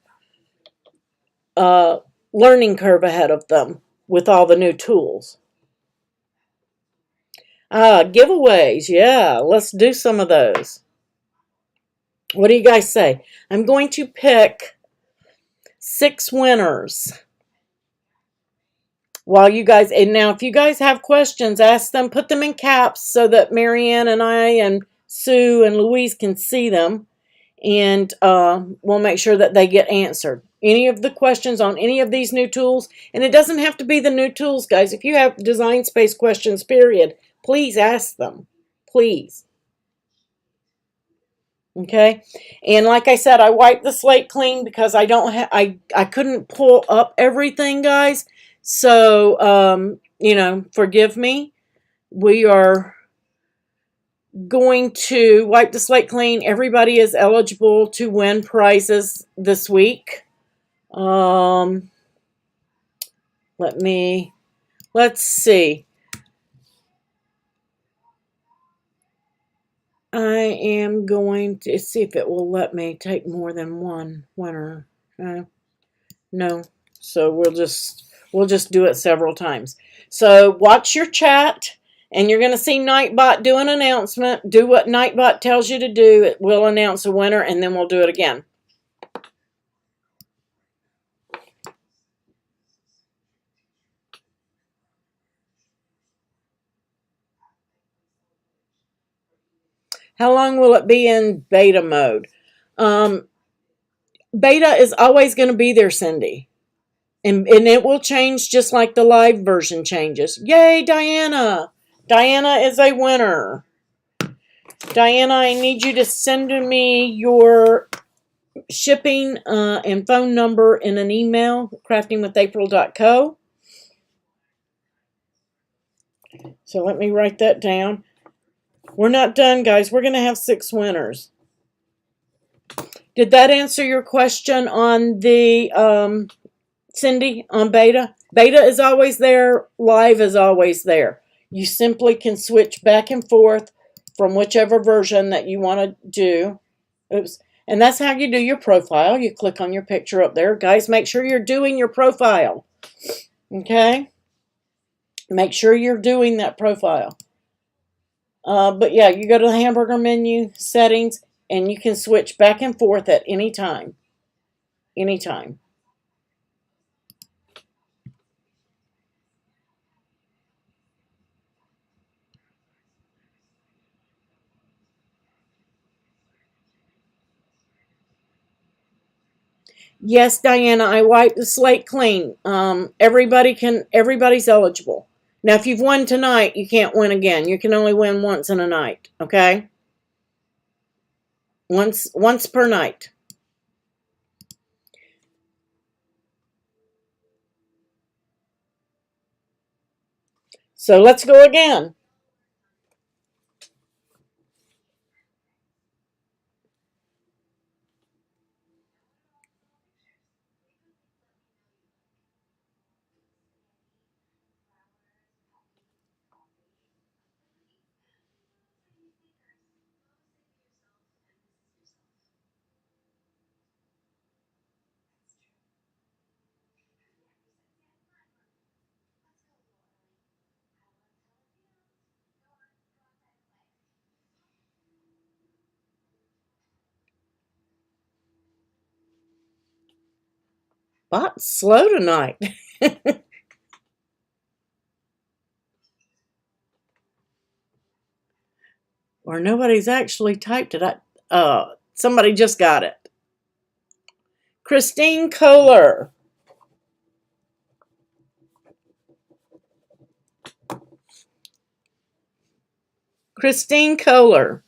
learning curve ahead of them with all the new tools. Giveaways, yeah, let's do some of those. What do you guys say? I'm going to pick 6 winners. While you guys, and now if you guys have questions, ask them, put them in caps so that Marianne and I and Sue and Louise can see them. And we'll make sure that they get answered. Any of the questions on any of these new tools, and it doesn't have to be the new tools, guys. If you have Designspace questions, period, please ask them. Please. Okay, and like I said, I wiped the slate clean because I don't have, I couldn't pull up everything, guys. So, you know, forgive me. We are going to wipe the slate clean. Everybody is eligible to win prizes this week. Let's see. I am going to see if it will let me take more than one winner. No. So we'll just do it several times. So watch your chat, and you're going to see Nightbot do an announcement. Do what Nightbot tells you to do. It will announce a winner, and then we'll do it again. How long will it be in beta mode? Beta is always going to be there, Cindy. And it will change just like the live version changes. Yay, Diana! Diana is a winner. Diana, I need you to send me your shipping and phone number in an email, craftingwithapril.co. So let me write that down. We're not done, guys. We're going to have 6 winners. Did that answer your question on the Cindy, on beta? Beta is always there. Live is always there. You simply can switch back and forth from whichever version that you want to do. Oops. And that's how you do your profile. You click on your picture up there. Guys, make sure you're doing your profile. Okay? Make sure you're doing that profile. But yeah, you go to the hamburger menu, settings, and you can switch back and forth at any time. Anytime. Yes, Diana, I wiped the slate clean. Everybody's eligible. Now, if you've won tonight, you can't win again. You can only win once in a night, okay? Once per night. So let's go again. Bot's slow tonight. Or nobody's actually typed it. Somebody just got it. Christine Kohler. Christine Kohler.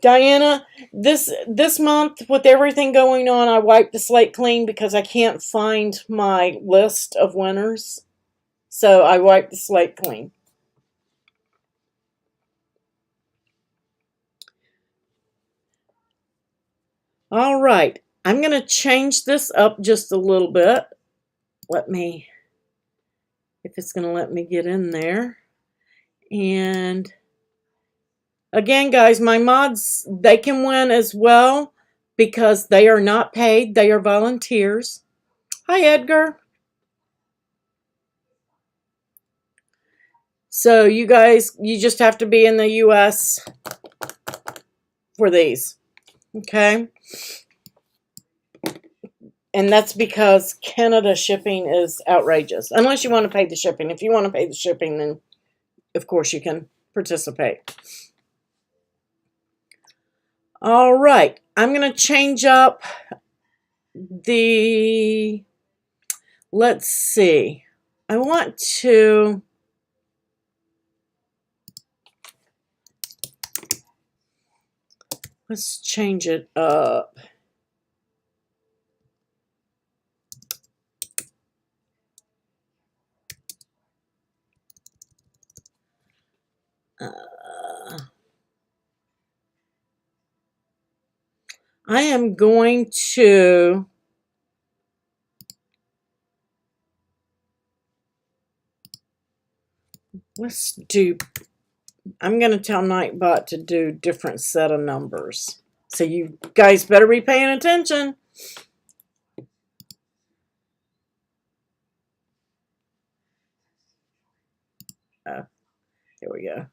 Diana, this month with everything going on, I wiped the slate clean because I can't find my list of winners. So I wiped the slate clean. All right. I'm going to change this up just a little bit. Let me, if it's going to let me get in there. And again, guys, my mods, they can win as well because they are not paid. They are volunteers. Hi, Edgar. So you guys, you just have to be in the U.S. for these. Okay? And that's because Canada shipping is outrageous. Unless you want to pay the shipping. If you want to pay the shipping, then of course you can participate. All right. I'm going to change up the, let's see. I want to, let's change it up. I am going to let's do, I'm going to tell Nightbot to do different set of numbers. So you guys better be paying attention. Here we go.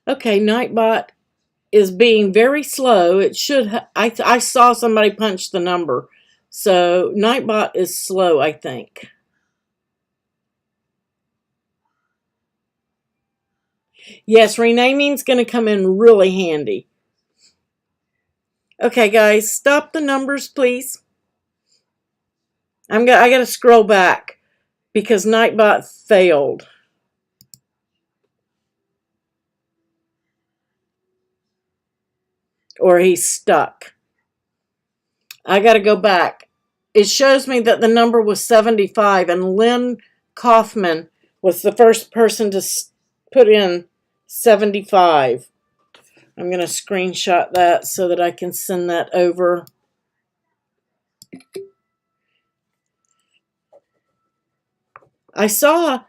Okay, Nightbot is being very slow. It should. I saw somebody punch the number, so Nightbot is slow, I think. Yes, renaming's going to come in really handy. Okay, guys, stop the numbers, please. I got to scroll back because Nightbot failed. Or he's stuck. I got to go back. It shows me that the number was 75, and Lynn Kaufman was the first person to put in 75. I'm going to screenshot that so that I can send that over. I saw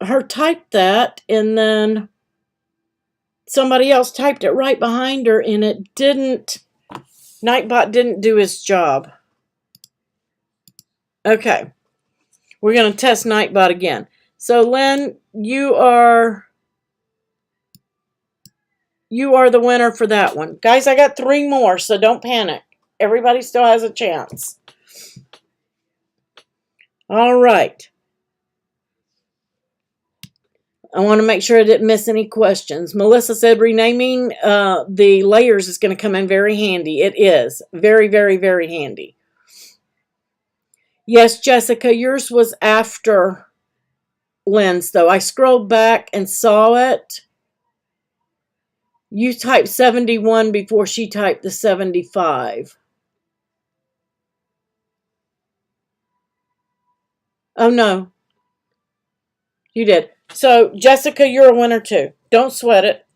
her type that, and then somebody else typed it right behind her, and it didn't. Nightbot didn't do his job. Okay, we're going to test Nightbot again. So, Lynn, you are the winner for that one. Guys, I got 3 more, so don't panic. Everybody still has a chance. All right. I want to make sure I didn't miss any questions. Melissa said renaming the layers is going to come in very handy. It is. Very, very, very handy. Yes, Jessica, yours was after Lynn's, though. I scrolled back and saw it. You typed 71 before she typed the 75. Oh, no. You did. So, Jessica, you're a winner, too. Don't sweat it.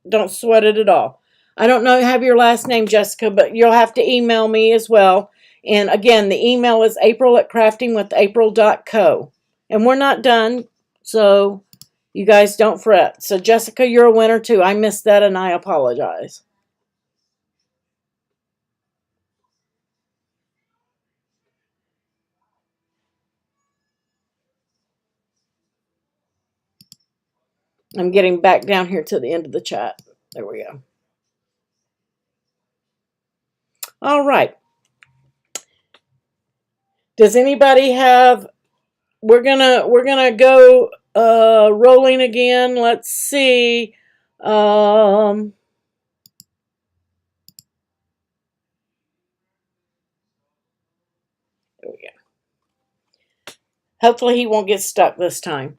Don't sweat it at all. I don't know have your last name, Jessica, but you'll have to email me as well. And again, the email is april@craftingwithapril.co. And we're not done, so you guys don't fret. So, Jessica, you're a winner, too. I missed that, and I apologize. I'm getting back down here to the end of the chat. There we go. All right. Does anybody have? We're gonna go rolling again. Let's see. There we go. Hopefully he won't get stuck this time.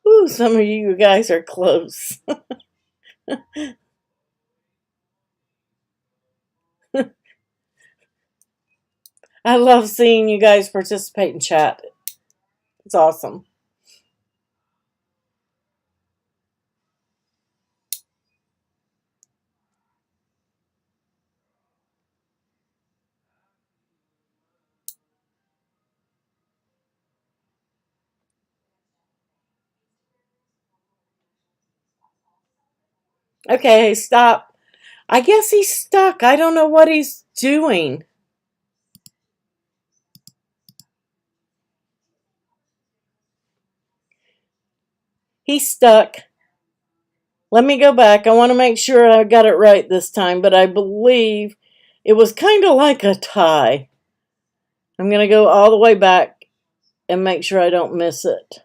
Ooh, some of you guys are close. I love seeing you guys participate in chat. It's awesome. Okay, stop. I guess he's stuck. I don't know what he's doing. He's stuck. Let me go back. I want to make sure I got it right this time, but I believe it was kind of like a tie. I'm going to go all the way back and make sure I don't miss it.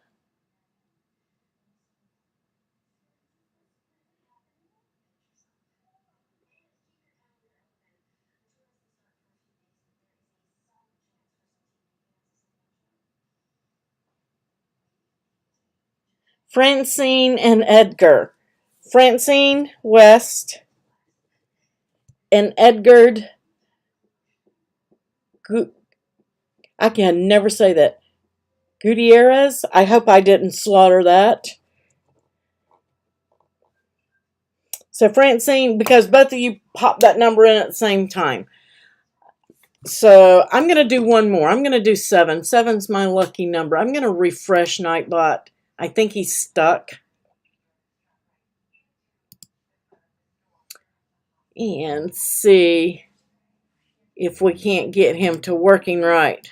Francine and Edgar. Francine West and Edgar. I can never say that. Gutierrez. I hope I didn't slaughter that. So Francine, because both of you popped that number in at the same time. So I'm going to do one more. I'm going to do 7. 7's my lucky number. I'm going to refresh Nightbot. I think he's stuck. And see if we can't get him to working right.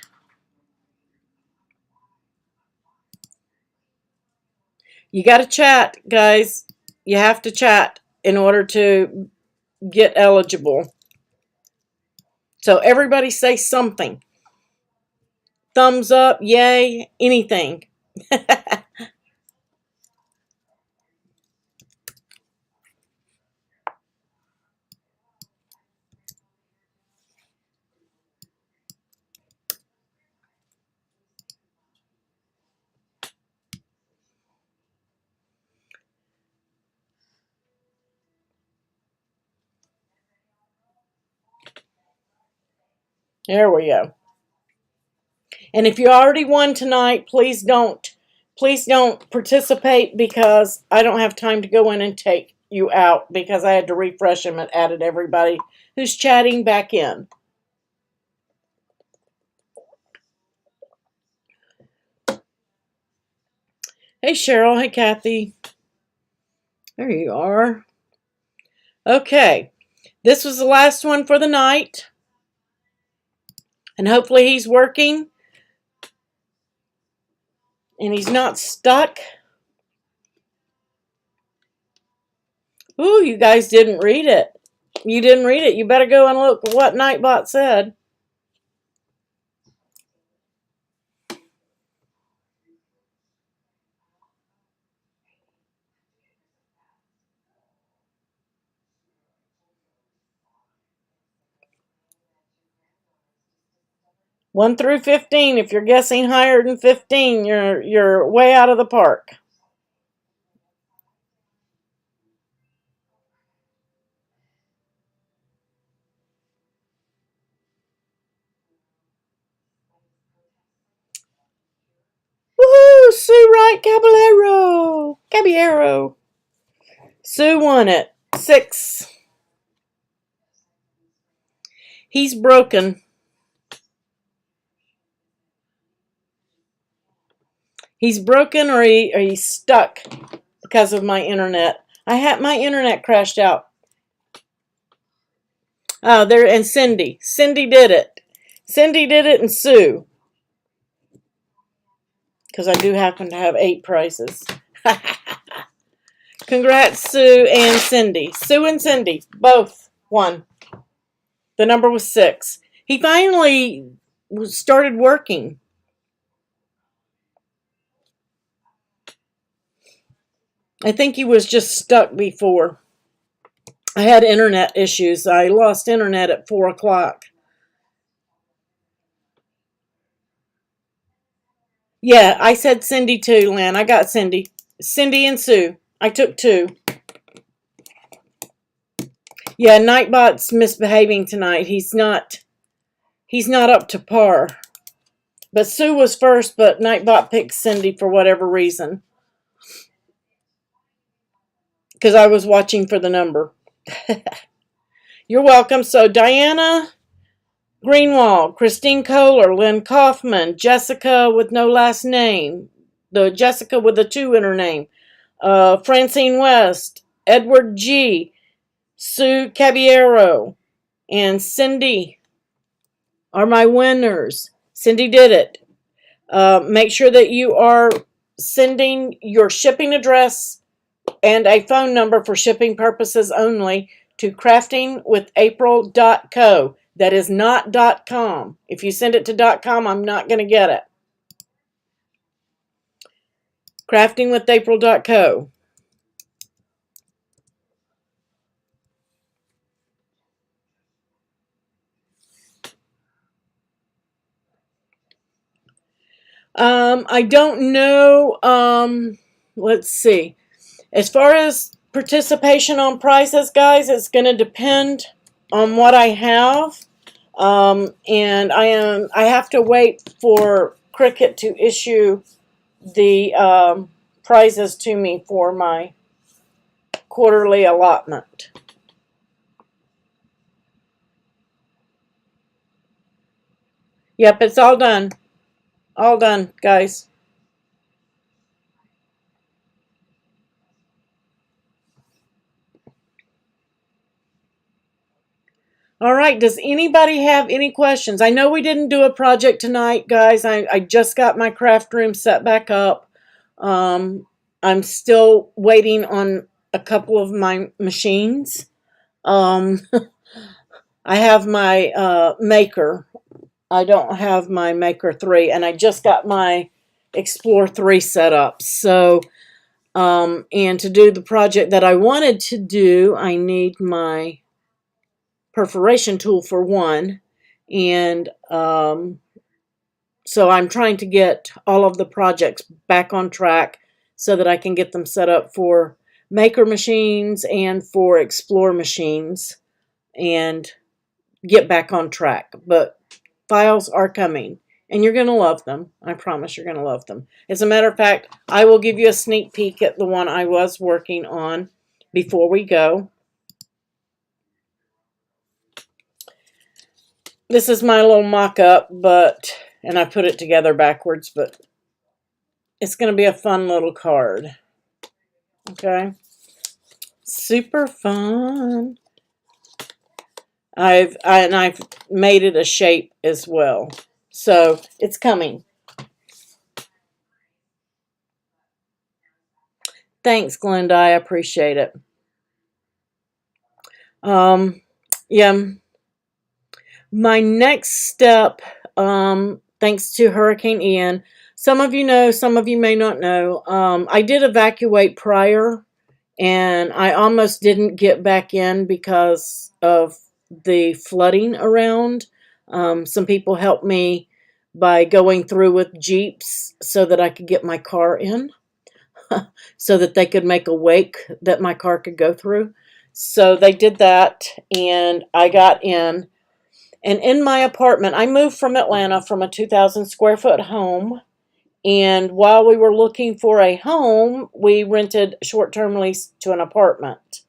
You got to chat, guys. You have to chat in order to get eligible. So everybody say something. Thumbs up, yay, anything. There we go. And if you already won tonight, please don't participate, because I don't have time to go in and take you out, because I had to refresh them and added everybody who's chatting back in. Hey Cheryl, hey Kathy. There you are. Okay, this was the last one for the night, and hopefully he's working and he's not stuck. Ooh, you guys didn't read it. You didn't read it. You better go and look what Nightbot said. One through 15. If you're guessing higher than 15, you're way out of the park. Woohoo! Sue Wright Caballero. Sue won it. 6. He's broken. He's broken, or he's stuck because of my internet. My internet crashed out. Oh, there, and Cindy. Cindy did it. Cindy did it, and Sue. Because I do happen to have 8 prizes. Congrats, Sue and Cindy. Sue and Cindy, both won. The number was 6. He finally started working. I think he was just stuck before. I had internet issues. I lost internet at 4 o'clock. Yeah, I said Cindy too, Lynn. I got Cindy. Cindy and Sue. I took 2. Yeah, Nightbot's misbehaving tonight. He's not up to par. But Sue was first, but Nightbot picked Cindy for whatever reason. Because I was watching for the number. You're welcome. So Diana Greenwald, Christine Kohler, Lynn Kaufman, Jessica with no last name, the Jessica with a 2 in her name, Francine West, Edward G., Sue Caballero, and Cindy are my winners. Cindy did it. Make sure that you are sending your shipping address and a phone number for shipping purposes only to craftingwithapril.co. That is not .com. If you send it to .com, I'm not going to get it. Craftingwithapril.co. I don't know. Let's see. As far as participation on prizes, guys, it's going to depend on what I have. And I have to wait for Cricut to issue the prizes to me for my quarterly allotment. Yep, it's all done. All done, guys. All right, does anybody have any questions? I know we didn't do a project tonight, guys. I just got my craft room set back up. I'm still waiting on a couple of my machines. I have my Maker. I don't have my Maker 3, and I just got my Explore 3 set up. So, and to do the project that I wanted to do, I need my perforation tool for one, and so I'm trying to get all of the projects back on track so that I can get them set up for Maker machines and for Explore machines and get back on track. But files are coming, and you're going to love them. I promise you're going to love them. As a matter of fact, I will give you a sneak peek at the one I was working on before we go. This is my little mock-up, and I put it together backwards, but it's going to be a fun little card. Okay? Super fun. I've made it a shape as well. So, it's coming. Thanks, Glenda. I appreciate it. Yeah. My next step, thanks to Hurricane Ian, some of you know, some of you may not know, I did evacuate prior, and I almost didn't get back in because of the flooding around. Some people helped me by going through with Jeeps so that I could get my car in, so that they could make a wake that my car could go through. So they did that, and I got in. And in my apartment, I moved from Atlanta from a 2,000 square foot home. And while we were looking for a home, we rented a short-term lease to an apartment.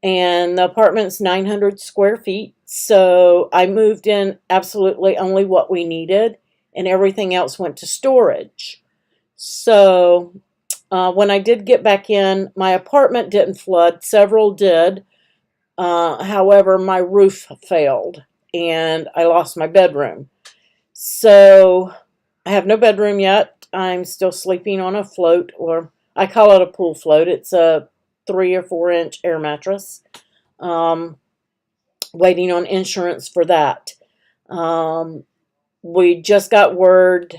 And the apartment's 900 square feet. So I moved in absolutely only what we needed, and everything else went to storage. So when I did get back in, my apartment didn't flood. Several did. However, my roof failed, and I lost my bedroom. So I have no bedroom yet. I'm still sleeping on a float, or I call it a pool float. It's a 3 or 4 inch air mattress. Waiting on insurance for that. We just got word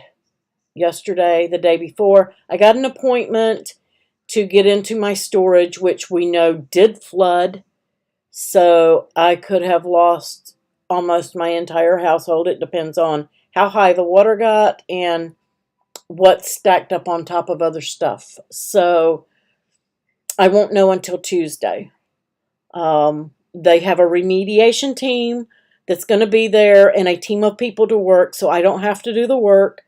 yesterday, the day before. I got an appointment to get into my storage, which we know did flood. So I could have lost almost my entire household. It depends on how high the water got and what's stacked up on top of other stuff. So I won't know until Tuesday. They have a remediation team that's going to be there and a team of people to work, so I don't have to do the work.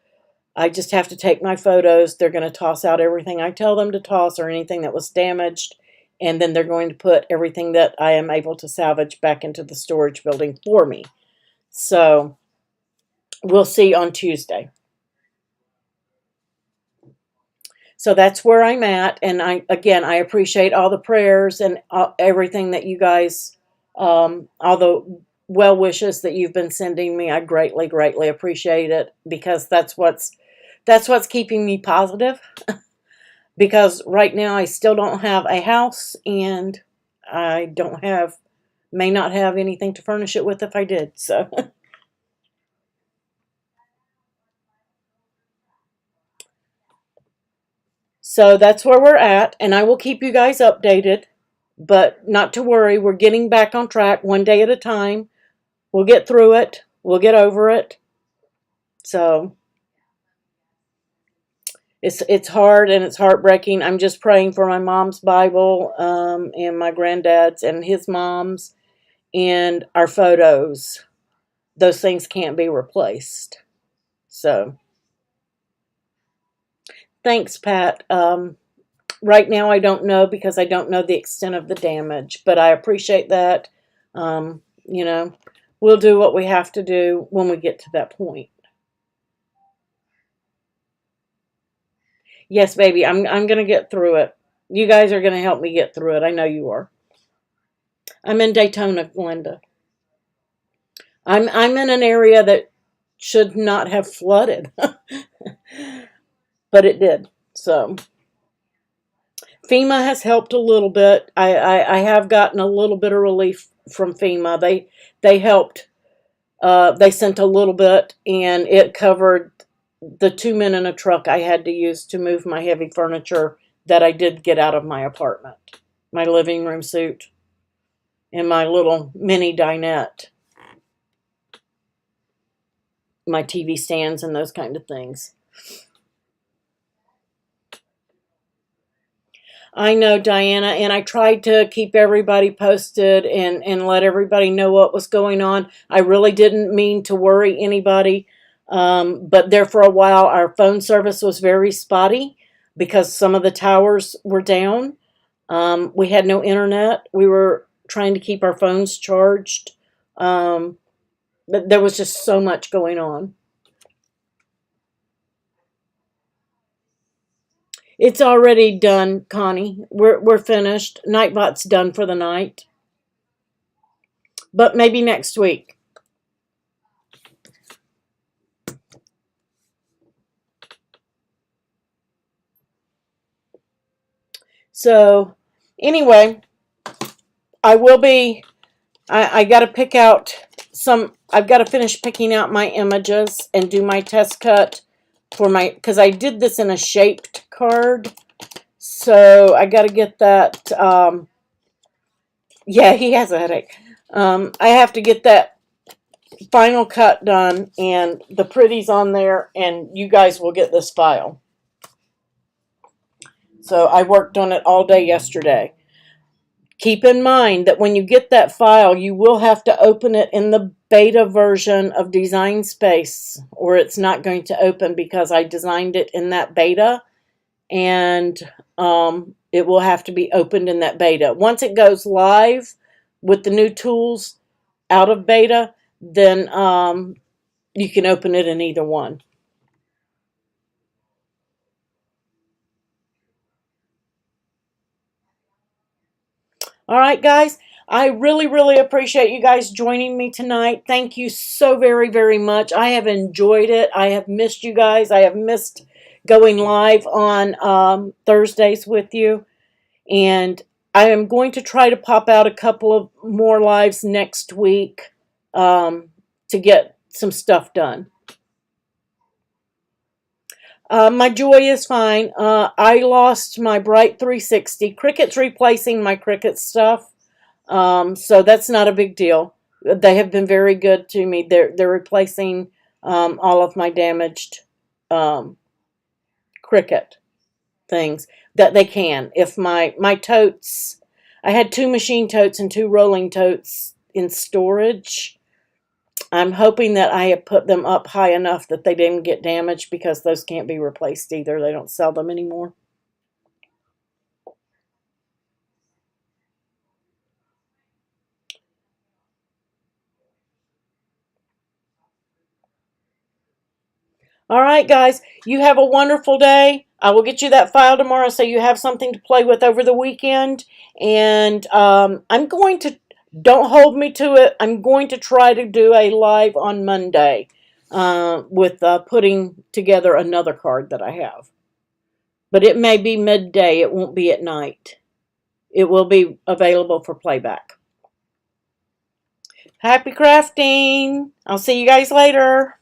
I just have to take my photos. They're going to toss out everything I tell them to toss or anything that was damaged. And then they're going to put everything that I am able to salvage back into the storage building for me. So we'll see on Tuesday. So that's where I'm at. And I appreciate all the prayers and everything that you guys, all the well wishes that you've been sending me. I greatly, greatly appreciate it, because that's what's keeping me positive. Because right now I still don't have a house, and I may not have anything to furnish it with if I did. So, so that's where we're at, and I will keep you guys updated. But not to worry, we're getting back on track one day at a time. We'll get through it. We'll get over it. So it's hard and it's heartbreaking. I'm just praying for my mom's Bible, and my granddad's and his mom's, and our photos. Those things can't be replaced. So thanks, Pat. Right now, I don't know because I don't know the extent of the damage, but I appreciate that. You know, we'll do what we have to do when we get to that point. Yes, baby, I'm gonna get through it. You guys are gonna help me get through it. I know you are. I'm in Daytona, Linda. I'm in an area that should not have flooded, but it did. So FEMA has helped a little bit. I have gotten a little bit of relief from FEMA. They helped. They sent a little bit, and it covered the 2 men in a truck I had to use to move my heavy furniture that I did get out of my apartment. My living room suite and my little mini dinette, my TV stands and those kind of things. I know, Diana, and I tried to keep everybody posted and let everybody know what was going on. I really didn't mean to worry anybody, but there for a while our phone service was very spotty because some of the towers were down. We had no internet. We were trying to keep our phones charged, but there was just so much going on. It's already done, Connie. We're finished. Nightbot's done for the night. But maybe next week. So anyway, I will be I got to pick out some I've got to finish picking out my images and do my test cut for my because I did this in a shaped card. So I got to get that yeah, he has a headache. I have to get that final cut done and the pretties on there, and you guys will get this file. So I worked on it all day yesterday. Keep in mind that when you get that file, you will have to open it in the beta version of Designspace, or it's not going to open because I designed it in that beta, and it will have to be opened in that beta. Once it goes live with the new tools out of beta, then you can open it in either one. All right, guys. I really, really appreciate you guys joining me tonight. Thank you so very, very much. I have enjoyed it. I have missed you guys. I have missed going live on Thursdays with you. And I am going to try to pop out a couple of more lives next week to get some stuff done. My Joy is fine. I lost my Bright 360. Cricut's replacing my Cricut stuff, so that's not a big deal. They have been very good to me. They're replacing all of my damaged Cricut things that they can. If my totes, I had 2 machine totes and 2 rolling totes in storage. I'm hoping that I have put them up high enough that they didn't get damaged because those can't be replaced either. They don't sell them anymore. All right, guys, you have a wonderful day. I will get you that file tomorrow so you have something to play with over the weekend. And I'm going to, don't hold me to it, I'm going to try to do a live on Monday with putting together another card that I have. But it may be midday. It won't be at night. It will be available for playback. Happy crafting! I'll see you guys later.